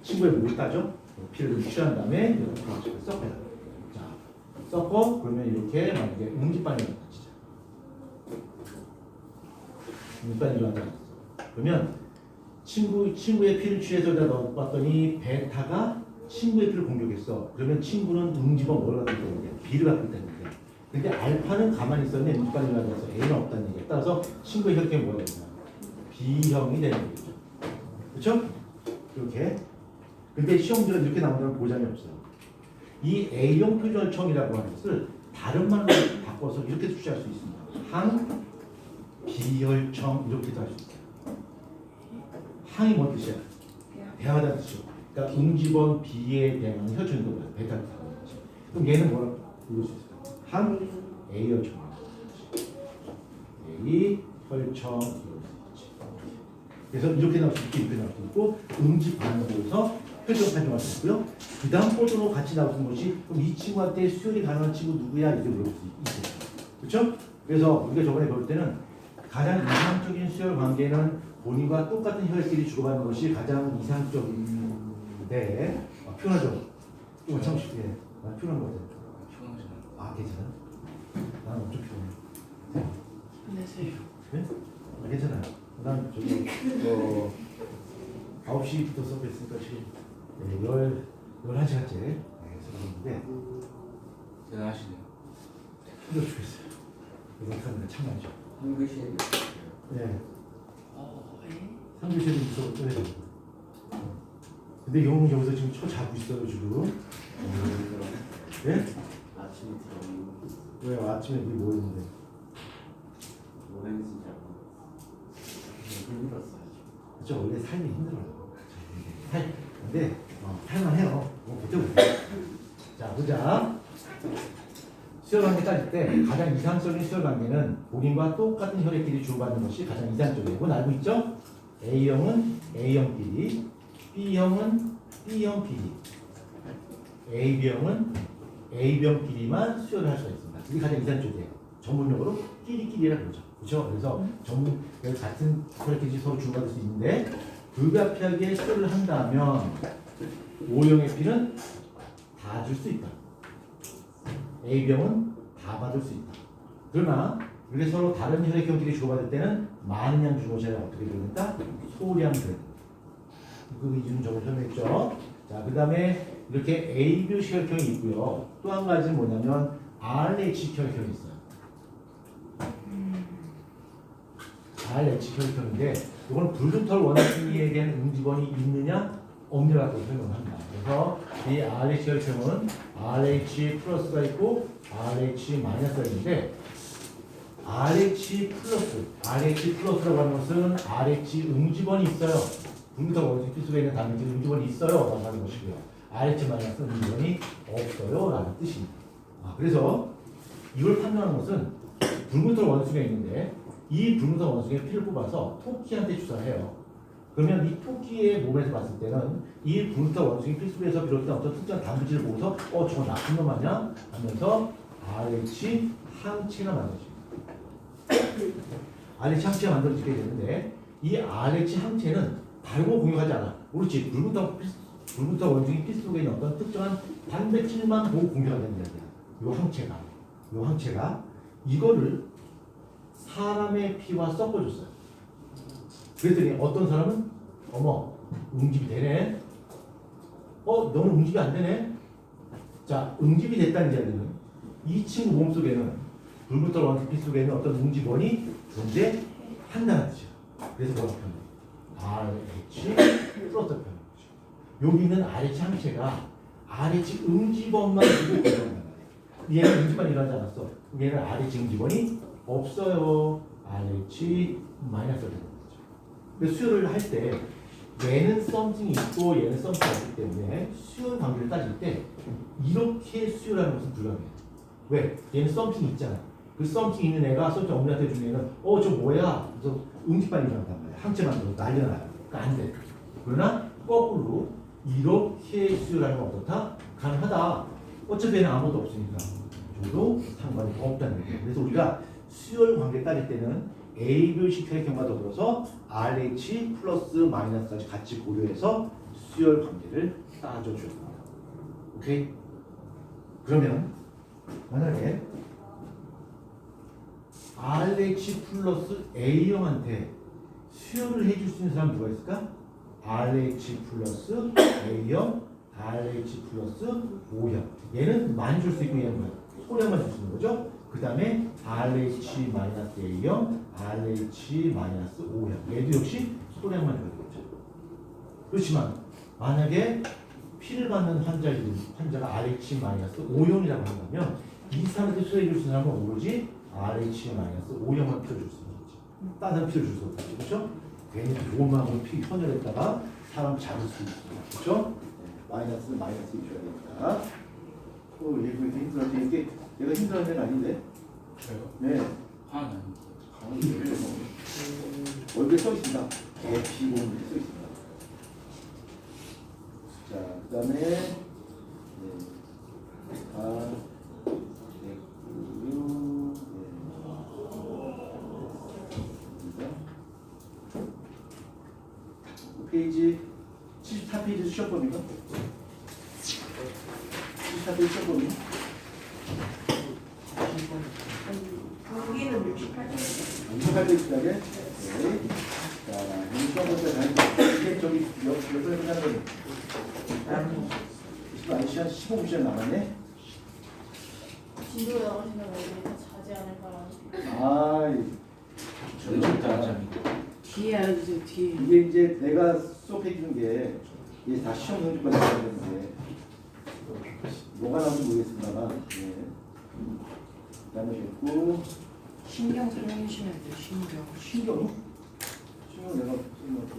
친구의 뭘 따져? 피를 취한 다음에 이렇게 섞어요. 자, 섞어 그러면 이렇게 만약에 응집반응이 나타지죠. 응집반응이 나타났어. 그러면 친구의 피를 취해서 여기다 넣어봤더니 베타가 친구의 피를 공격했어. 그러면 친구는 응집원 뭘 갖고 있다는 거야? B를 갖고 있다는 거야. 근데 알파는 가만히 있었는데 응집반응이 나타나서 A는 없다는 얘기야. 따라서 친구의 혈통이 뭐가 되냐? B형이 되는 거겠죠. 그렇죠? 이렇게. 근데 시험 문제가 이렇게 나오면 보장이 없어요. 이 A형 표준혈청이라고 하는 것을 다른 말로 바꿔서 이렇게 취할 수 있습니다. 항 비혈청 이렇게도 할 수 있어요. 항이 뭔 뜻이야? 대하다는 뜻이죠. 그러니까 응집원 B에 대한 혈청인 거예요. 베타 뜻하는 거지. 그럼 얘는 뭐라고 읽을 수 있을까요? 항 A혈청. A 혈청 이렇게. 그래서 이렇게 나올 수 있고 이렇게 나올 수 있고 응집 반응을 보여서 혈청 판정할 수 있고요. 그 다음 포도로 같이 나오는 것이 그럼 이 친구한테 수혈이 가능한 친구 누구야? 이렇게 물어볼 수 있어요. 그렇죠? 그래서 우리가 저번에 배울 때는 가장 이상적인 수혈 관계는 본인과 똑같은 혈액끼리 주고받는 것이 가장 이상적인데 표현하죠? 좀 참으시게 표현한 거 같아요. 괜찮아? 난 엄청 표현해. 안녕하세요. 그래? 괜찮아요. 난 저기 9시부터 수업했으니까 지금 11시간째 수업했는데 대단하시네요. 힘들어 죽겠어요. 노력하는 참 많죠. 한 글씨에 네. 왜? 3교시에도 수업을 또 해야 되고. 근데 영웅 여기서 지금 쳐 자고 있어요 지금. 예? 아침에 들어오는 왜 아침에 우리 뭐 했는데? 노래는 진짜 힘들었어요. 그렇죠. 원래 삶이 힘들어요. 근데 할만해요. 뭐 버텨보세요. 자 보자. 수혈 관계 따질 때 가장 이상적인 수혈 관계는 본인과 똑같은 혈액끼리 주고받는 것이 가장 이상적이고 알고 있죠? A형은 A형끼리, B형은 B형끼리, AB형은 AB형끼리만 수혈을 할 수가 있습니다. 이게 가장 이상적이에요. 전문용어로 끼리끼리라고 그러죠. 그렇죠? 그래서 같은 혈액끼리 서로 주고받을 수 있는데 불가피하게 수혈을 한다면 O형의 피는 다 줄 수 있다. A병은 다 받을 수 있다. 그러나 이렇게 서로 다른 혈액형끼리 주고받을 때는 많은 양 주고자가 어떻게 되는가? 소량 돼. 그 기준은 저걸 설명했죠. 자, 그 다음에 이렇게 AB 혈액형이 있고요. 또 한 가지는 뭐냐면 RH 혈액형이 있어요. RH 혈액형인데 이건 붉은털 원숭이에 대한 응집원이 있느냐 없느냐고 설명합니다. 그래서 이 RH 혈액형은 RH 플러스가 있고 RH 마이너스가 있는데 RH 플러스라고 하는 것은 RH 응집원이 있어요. 붉은털 원숭이 피 속에 있는 단백질 응집원이 있어요 라고 하는 것이고요. RH 마이너스는 응집원이 없어요 라는 뜻입니다. 그래서 이걸 판단하는 것은 붉은털 원숭이가 있는데 이 붉은털 원숭이의 피를 뽑아서 토끼한테 주사를 해요. 그러면 이 토끼의 몸에서 봤을 때는 이 붉은털 원숭이 피속에서 비롯된 어떤 특정한 단백질을 보고서 저거 나쁜 놈 아니야? 하면서 RH 항체가 만들어집니다. RH 항체가 만들어지게 되는데 이 RH 항체는 다르고 공유하지 않아. 그렇지. 불부터 원중이 피 속에 있는 어떤 특정한 단백질만 보고 공유가 되는 거야. 요 항체가 이거를 사람의 피와 섞어줬어요. 그랬더니 어떤 사람은 어머 응집이 되네. 너는 응집이 안 되네. 자, 응집이 됐다는 이야기는 이 친구 몸 속에는 불부터 원중 피 속에 있는 어떤 응집원이 존재한다는 뜻이야. 그래서 뭐라고 표현해? RH 플러스 표현해. 여기는 RH 항체가 RH 응집원만 두고 공유한단 말이야. 얘는 응집만 일어나지 않았어. 얘는 RH 응집원이 없어요. RH 마이너스 되는 거죠. 그래서 수열을 할 때 얘는 썸씽이 있고 얘는 썸씽이 없기 때문에 수열 관계를 따질 때 이렇게 수열하는 것은 불가능해요. 왜? 얘는 썸씽이 있잖아. 그 썸씽 있는 애가 썸씽 없는 애한테 주면 얘는 저 뭐야? 그래서 응집반이 일어난단 말이야. 항체 만들어서 난리가 나요. 그러니까 안 돼. 그러나 거꾸로 이렇게 수열하는 건 어떻다? 가능하다. 어차피 얘는 아무것도 없으니까 저도 상관이 없다는 거예요. 그래서 우리가 수열 관계 따질 때는 A별 식혈의 경우와 더불어서 RH 플러스 마이너스까지 같이 고려해서 수열 관계를 따져줘야 됩니다. 오케이? 그러면 만약에 RH 플러스 A형한테 수열을 해줄 수 있는 사람 누가 있을까? RH 플러스 A형, RH 플러스 O형. 얘는 많이 줄 수 있고 얘는 뭐야? 소량만 줄 수 있는 거죠? 그 다음에 RH 마이너스 A형, RH 마이너스 O형. 얘도 역시 소량만 줘야 되겠죠. 그렇지만 만약에 피를 받는 환자가 RH 마이너스 O형이라고 한다면 이 사람한테 수혈해 줄 수 있는 사람은 오로지 RH 마이너스 O형만 피를 줄 수 있는 거지. 다른 피를 줄 수 없죠. 그렇죠? 괜히 좋은 마음으로 피 헌혈했다가 사람 잡을 수 있습니다. 그렇죠? 마이너스는 마이너스 줘야 되니까. 얘 그렇게 힘들어지. 이게 얘가 힘들어하는 데는 아닌데. 저요? 네. 하나는 얼굴에 써 있습니다. 개피고 이렇게 써 있습니다. 자, 그다음에 네. 페이지 74페이지 수업법인가? 74페이지 수업법인가? 여기는 68페이지. 68페이지까지. 네. 자, 이 수업부터 이게 저기 몇 번에 끝난 거니? 아니, 시간 15분 남았네? 진도 나오시는 애들이 자지 않을까라는. 아이, 저도 절대 안 잡니다. 뒤에 알려주세요. 뒤에. 이게 이제 내가 수업해 주는 게 이게 다 시험 연습까지 해야 되는데 뭐가 나오는지 모르겠습니다만 네. 그다음에 됐고 신경 설명해 주시면 안 돼요. 신경. 신경이? 신경 내가 설명할게.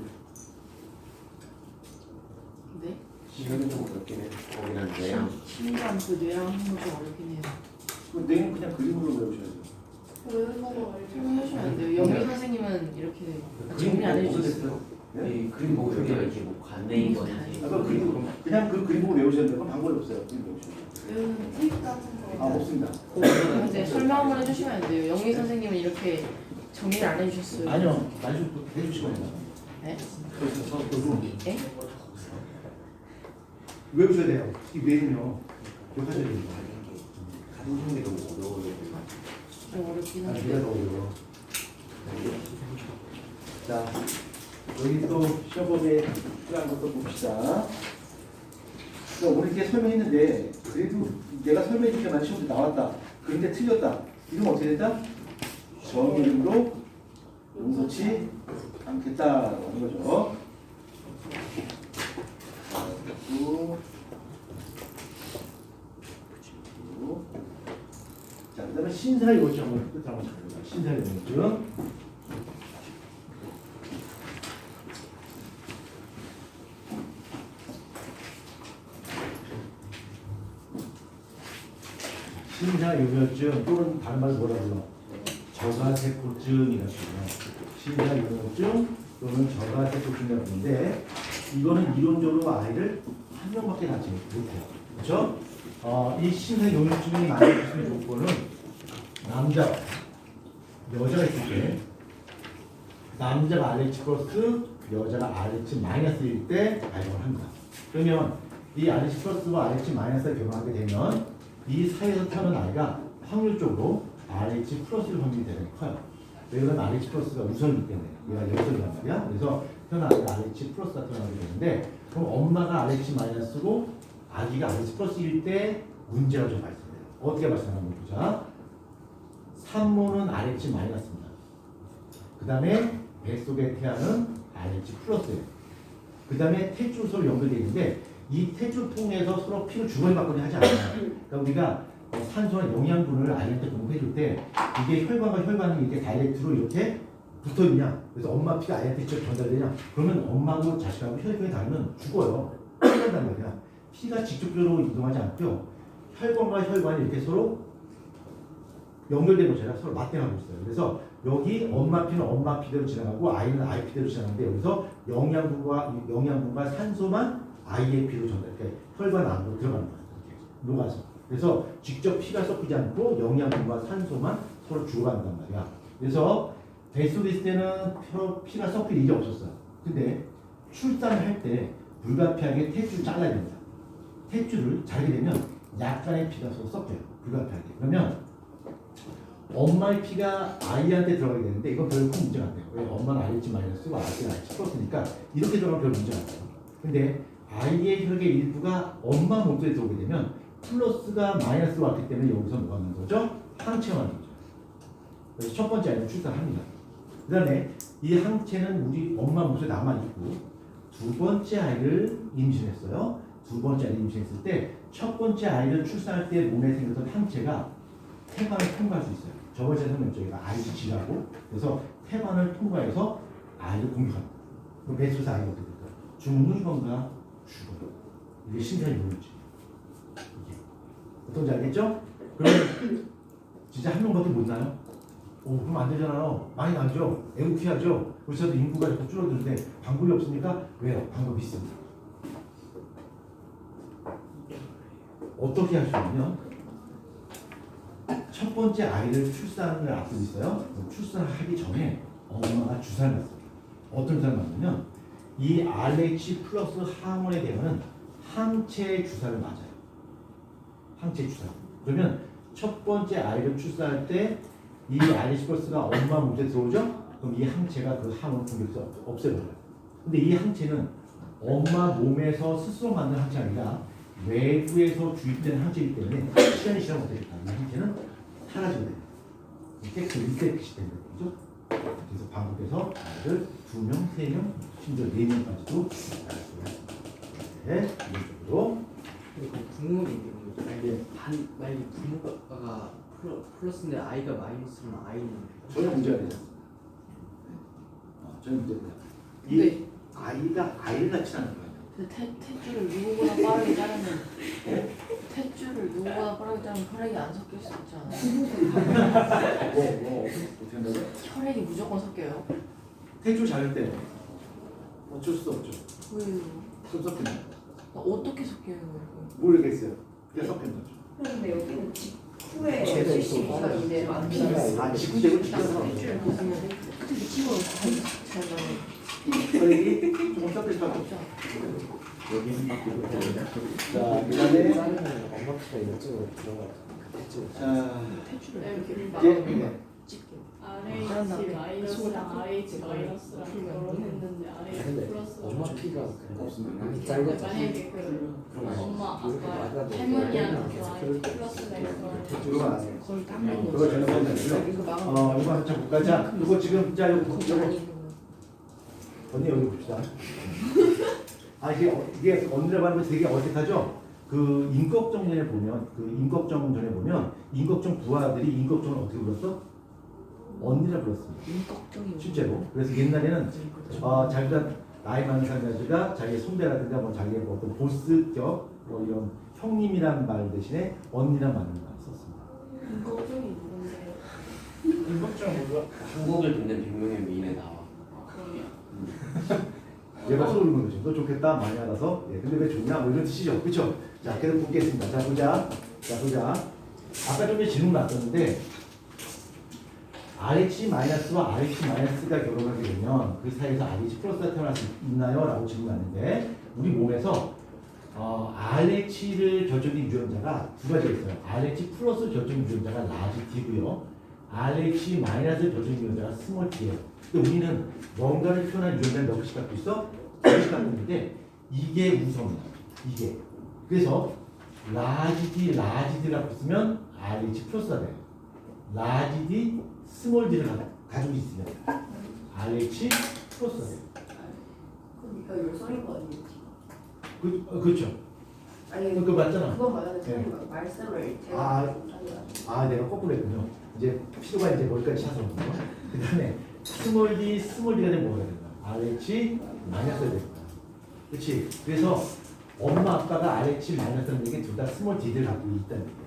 네? 시간이 좀 어렵긴 해. 거긴 한데요. 신경 그 뇌랑 하는 거좀 어렵긴 해요. 그 내용 그냥 그림으로 외우셔야죠. 외우는 거 설명해 주시면 안 돼요. 영미 선생님은 이렇게 정리 안 해주셨어요. 네? 이 그림 보고 여기가 이렇게 뭐 관내인 건지. 아까 그냥 그 그림 보고 외우셔야 돼요. 그럼 방법이 없어요. 그림 외우셔야 돼요. 외우는 테이프 같은 거. 없습니다. 근데 설명 한번 해주시면 안 돼요. 영미 선생님은 이렇게 정리를 안 해주셨어요. 아니요. 나중에 해주시거든요. 네? 네? 외우셔야 돼요. 이 외는요. 기억하셔야 됩니다. 가르치는 게 너무 어려워요. 좀 어렵긴 아, 한데. 내가 더 어려워. 자, 여기 또 시험법에 필요한 것도 봅시다. 그러니까 오늘 이렇게 설명했는데 그래도 내가 설명해 줄게 만 시험에 나왔다. 그런데 틀렸다. 이러면 어떻게 된다? 정의름으로 용서치 않겠다라는 거죠. 자, 그다음에 신사 요청을 끝으로 한번 잡니다. 신사 요청. 신사유혈증 또는 다른 말로 뭐라 불러? 저가세포증이라고 불러요. 신사유혈증 또는 저가세포증이라고 부르는데 이거는 이론적으로 아이를 한 명밖에 낳지 못해요. 그렇죠? 이 신사유혈증이 만들 수 있는 조건은 남자, 여자가 있을 때 남자가 RH 플러스 여자가 RH 마이너스일 때 발견을 합니다. 그러면 이 RH 플러스와 RH 마이너스가 결혼하게 되면 이 사이에서 태어난 아이가 확률적으로 RH 플러스일 확률이 되게 커요. 왜냐면 RH 플러스가 우선이기 때문에 얘가 여성이란 말이야. 그래서 태어난 아이가 RH 플러스가 태어나게 되는데 그럼 엄마가 RH 마이너스고 아기가 RH 플러스일 때 문제가 좀 발생돼요. 어떻게 발생하는 거 보자. 산모는 RH 마이너스입니다. 그 다음에 뱃속에 태아는 RH 플러스예요. 그 다음에 탯줄로 서로 연결되어 있는데 이 탯줄 통해서 서로 피를 주거니받거니 하지 않아요. 그러니까 우리가 산소나 영양분을 아이한테 공급해줄 때 이게 혈관과 혈관이 이렇게 다이렉트로 이렇게 붙어있냐, 그래서 엄마 피가 아이한테 직접 전달되냐, 그러면 엄마하고 자식하고 혈액형이 다르면 죽어요. 끝난단 말이야. 피가 직접적으로 이동하지 않고요, 혈관과 혈관이 이렇게 서로 연결된 것처럼 서로 맞대응하고 있어요. 그래서 여기 엄마 피는 엄마 피대로 지나가고 아이는 아이 피대로 지나가는데 여기서 영양분과 산소만 아이의 피로 전달, 이렇게 혈관 안으로 들어가는 거예요. 이렇게 녹아서. 그래서 직접 피가 섞이지 않고 영양분과 산소만 서로 주고받는단 말이야. 그래서 뱃속에 있을 때는 피가 섞일 일이 없었어요. 근데 출산을 할 때 불가피하게 탯줄을 잘라야 됩니다. 탯줄을 자르게 되면 약간의 피가 서로 섞여요. 불가피하게. 그러면 엄마의 피가 아이한테 들어가게 되는데 이건 별로 큰 문제가 안 돼요. 왜? 엄마는 RH 마이너스고 아이는 RH 플러스니까 이렇게 들어가면 별 문제가 안 돼요. 근데 아이의 혈액의 일부가 엄마 몸속에 들어오게 되면 플러스가 마이너스가 왔기 때문에 여기서 뭐가 나는 거죠? 항체가 나는 거죠. 그래서 첫 번째 아이는 출산합니다. 그 다음에 이 항체는 우리 엄마 몸속에 남아있고 두 번째 아이를 임신했어요. 두 번째 아이를 임신했을 때 첫 번째 아이를 출산할 때 몸에 생겼던 항체가 태반을 통과할 수 있어요. 저번에 설명했죠. IgG라고. 그래서 태반을 통과해서 아이를 공격합니다. 그럼 뱃속에서 아이가 어떻게 될까요? 죽는건가 죽어요. 이게 신장이 보이지. 이게 어떤지 알겠죠? 그러면 진짜 한 명밖에 못 나요? 오, 그럼 안 되잖아요. 많이 나죠. 애국해야죠. 그래서 인구가 자꾸 줄어드는데 방법이 없으니까 왜요? 방법이 있습니다. 어떻게 하시냐면 첫 번째 아이를 출산을 앞두고 있어요. 출산을 하기 전에 엄마가 주사를 맞습니다. 어떤 주사를 맞냐면 이 RH 플러스 항원에 대한 항체 주사를 맞아요. 항체 주사. 그러면 첫 번째 아이를 출산할 때 이 RH 플러스가 엄마 몸에 들어오죠? 그럼 이 항체가 그 항원을 공격해서 없애버려요. 근데 이 항체는 엄마 몸에서 스스로 만든 항체가 아니라 외부에서 주입된 항체이기 때문에 시간이 지나면 어떻게 될까? 이 항체는 사라지게 돼요. 텍스 리셋이 되는 거죠. 그래서 방법에서 아이를 2명, 3명, 심지어 4명까지도 낳을 수가 있습니다. 네, 이쪽으로. 그리고 부모님이 만약에 부모가 플러스인데 아이가 마이너스면 아이는 전혀 문제가 되지 않습니다. 전혀 문제가 되지 않습니다. 이 근데 아이가 아이를 낳지 않는 거예요. 탯줄을 누구보다 빠르게 자르면 탯줄을 누구보다 빠르게 자르면 혈액이 안 섞일 수 있잖아요. 어떻게 한다고요? 혈액이 무조건 섞여요. 탯줄 자를 때 어쩔 수 없죠. 왜요? 좀 섞인다. 어떻게 섞여요? 모르겠어요. 그냥 섞인 거죠. 근데 여기는 직후에 제가 있어. 시간인데 아, 지금 되고 죽겠어. 탯줄을 벗으면 그때 미치고 잘 나요. 혈액이 조금 섞일 수밖에 없죠. 여기는 막 자, 그 다음에 엄마 피가 이쪽으로 들어가. 자, 탯줄을 이렇게 이렇게 막으면 찍게. RH 마이너스랑 RH 마이너스랑 결혼했는데 RH 플러스가 엄마 피가 없습니다. 많이 잘렸어. 만약에 엄마 아빠 할머니한테 RH 플러스가 있어 그거 안 해요. 거의 닦는 그거 거죠. 전혀 상관없고요. 이거 막아. 이거 한참 볼까? 자, 이거 지금 자, 이거 거기 아닌 거. 언니 여기 봅시다. 이게 언니라고 하는 거 되게 어색하죠? 그 임꺽정 전에 보면 임꺽정 부하들이 임꺽정을 어떻게 불렀어? 언니라 불렀습니다. 인격적인 실제로. 그래서 옛날에는 자기가 나이 많은 사람들가 자기의 선배라든가 뭐 자기의 뭐 어떤 보스격 뭐 이런 형님이란 말 대신에 언니란 말을 많이 썼습니다. 인격적이 누군데요? 인격적인 뭐야? 한국을 듣는 100명의 미인에 나와. 그러면 얘가 서울인 거죠. 너 좋겠다 많이 알아서. 예, 근데 왜 좋냐? 뭐 이런 뜻이죠. 그렇죠? 자, 계속 보겠습니다. 자, 보자. 아까 좀 전에 질문 나왔었는데 RH 마이너스와 RH 마이너스가 결혼하게 되면 그 사이에서 RH 플러스가 태어날 수 있나요? 라고 질문하는데 우리 몸에서 RH를 결정된 유전자가 두 가지가 있어요. RH 플러스 결정 유전자가 라지 D고요. RH 마이너스 결정 유전자가 스몰 D예요. 근데 우리는 뭔가를 표현한 유전자를 몇 개씩 갖고 있어? 두 개씩 갖고 있는데 이게 우성이야. 이게. 그래서 라지 D라고 쓰면 RH 플러스가 돼요. 라지 D, 스몰 D를 가지고 있으면 RH 플러스가 돼요. 그럼 이거 열성인 거 아니에요? 그렇죠. 아니 그거 맞잖아. 그건 맞아요. 네. 말씀을 아. 제가 내가 거꾸로 했군요. 이제 피도가 이제 머리까지 차서 오군요. 그 다음에 스몰 D가 되면 뭐가 되는 거야? RH 마이너스가 되는 거야. 그렇지? 그래서 엄마 아빠가 RH 마이너스라는 얘기 둘 다 스몰 D를 갖고 있다는 얘기야.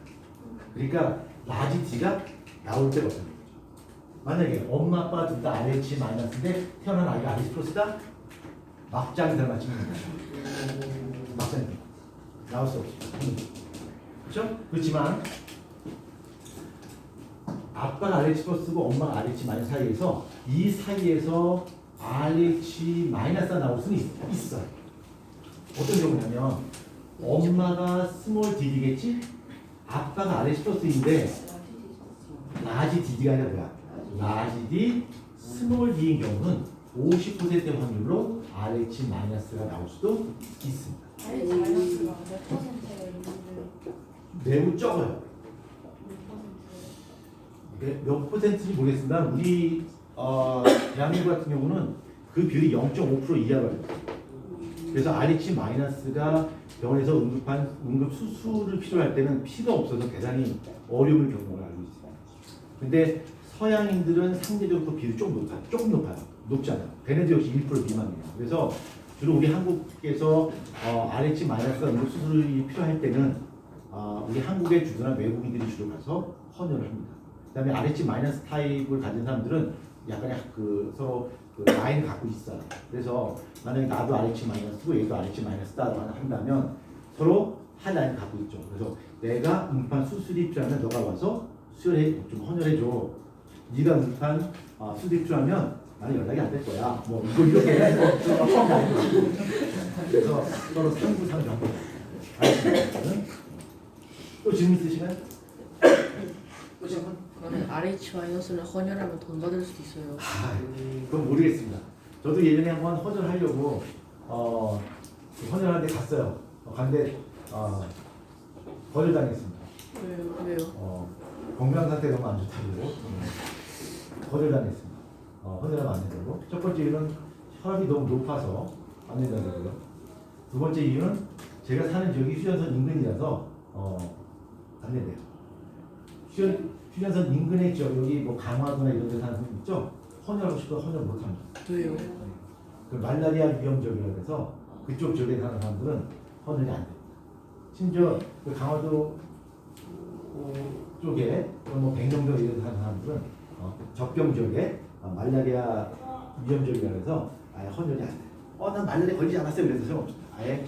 그러니까 라지 D가 나올 데가 없다는 거죠. 만약에 엄마 아빠 둘 다 RH 마이너스인데 태어난 아이가 RH 플러스다? 막장 들어맞히는 거야. 막장 나올 수 없죠. 그렇죠? 그렇지만 아빠가 RH 플러스고 엄마가 RH 마이너스 사이에서 이 사이에서 RH 마이너스가 나올 수는 있어요. 어떤 경우냐면 엄마가 스몰 D겠지? 아빠가 RH 플러스인데 라지 D가 아니라 뭐야? 라지 D, 스몰 D인 경우는 50%의 확률로 RH 마이너스가 나올 수도 있습니다. RH 마이너스가 몇 퍼센트예요? 있는데 매우 적어요. 몇 퍼센트인지 모르겠습니다. 우리 대한민국 같은 경우는 그 비율이 0.5% 이하가 돼요. 그래서 RH 마이너스가 병원에서 응급 수술을 필요할 때는 피가 없어서 대단히 어려움을 겪는 걸 알고 있습니다. 근데 서양인들은 상대적으로 그 비율이 조금 높아요. 높지 않아요. 걔네들 역시 1% 미만이에요. 그래서 주로 우리 한국에서 RH 마이너스가 응급 수술이 필요할 때는 우리 한국에 주거나 외국인들이 주로 가서 헌혈을 합니다. 그다음에 RH 마이너스 타입을 가진 사람들은 약간의 서로 라인을 갖고 있어요. 그래서 만약에 나도 RH 마이너스고 얘도 RH 마이너스다 한다면 서로 한 라인을 갖고 있죠. 그래서 내가 응급한 수술이 필요하면 너가 와서 좀 헌혈해줘. 네가 응급한 수술이 필요하면 나는 연락이 안 될 거야. 뭐 이렇게 해서 그래서 서로 상부상조하고 알겠습니다. 또 질문 있으시면? 또 질문? 그러면 RH 마이너스를 헌혈하면 돈 받을 수도 있어요. 그건 모르겠습니다. 저도 예전에 한번 헌혈하려고 헌혈하는 데 갔어요. 갔는데 거절당했습니다. 왜요? 건강 상태가 너무 안 좋다고 거절당했습니다. 헌혈하면 안 된다고. 첫 번째 이유는 혈압이 너무 높아서 안 된다고요. 두 번째 이유는 제가 사는 지역이 휴전선 인근이라서 안 된대요. 휴전선 인근의 지역, 여기 뭐 강화도나 이런 데 사는 분 있죠? 헌혈하고 싶어도 헌혈 못합니다. 왜요? 그 말라리아 위험 지역이라고 해서 그쪽 지역에 사는 사람들은 헌혈이 안 됩니다. 심지어 그 강화도 쪽에 뭐 백령도 이런 데 사는 사람들은 접경 지역에 말라리아 위험 지역이라고 해서 아예 헌혈이 안 돼요. 난 말라리아 걸리지 않았어요. 그래서 소용없습니다. 아예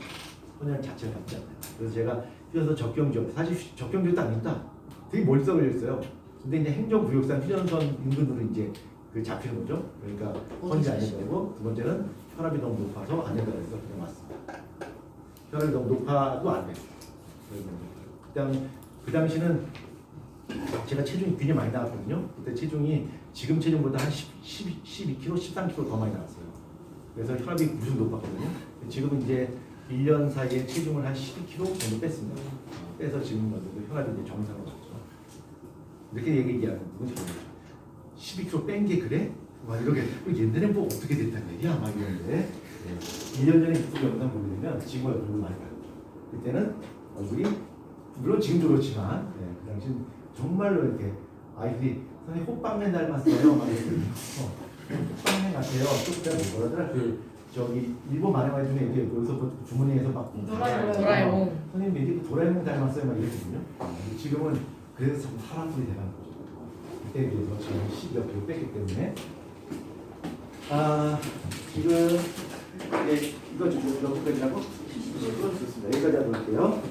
헌혈 자체를 받지 않아요. 그래서 제가 휴전선 접경 지역, 사실 접경 지역도 아닙니다. 되게 멀리 걸렸어요. 근데 이제 행정구역상 휴전선 인근으로 이제 그 잡히는 거죠. 그러니까 헌혈이 안 된다고. 두 번째는 혈압이 너무 높아서 안 된다고 해서 그냥 왔습니다. 혈압이 너무 높아도 안 돼요. 그 당시는 제가 체중이 굉장히 많이 나왔거든요. 그때 체중이 지금 체중보다 한 12kg, 13kg 더 많이 나왔어요. 그래서 혈압이 무척 높았거든요. 지금은 이제 1년 사이에 체중을 한 12kg 정도 뺐습니다. 빼서 지금 혈압이 이제 정상으로 갔죠. 이렇게 얘기하는 누군지 모르겠어요. 12kg 뺀 게 그래? 와 이렇게 옛날에 뭐 어떻게 됐단 얘기야? 막 이러는데 1년 전에 유튜브 영상 보게 되면 지금 얼굴을 많이 봐요. 그때는 얼굴이 물론 지금도 그렇지만 그 당시는 정말로 이렇게 아이들이 선생님 호빵맨 닮았어요. 막 이러거든요. 호빵맨 같아요. 또 그때 뭐라더라? 저기 일본 만화가 중에 이렇게 여기서 주머니에서 막 도라에몽. 선생님 이제 도라에몽 닮았어요. 막 이러거든요. 지금은 그래서 참 사람들이 대단한 거죠. 그때에 비해서 지금 10여 kg 뺐기 때문에 지금 이거 좀 여기까지 하고 좋습니다. 여기까지 하고 할게요.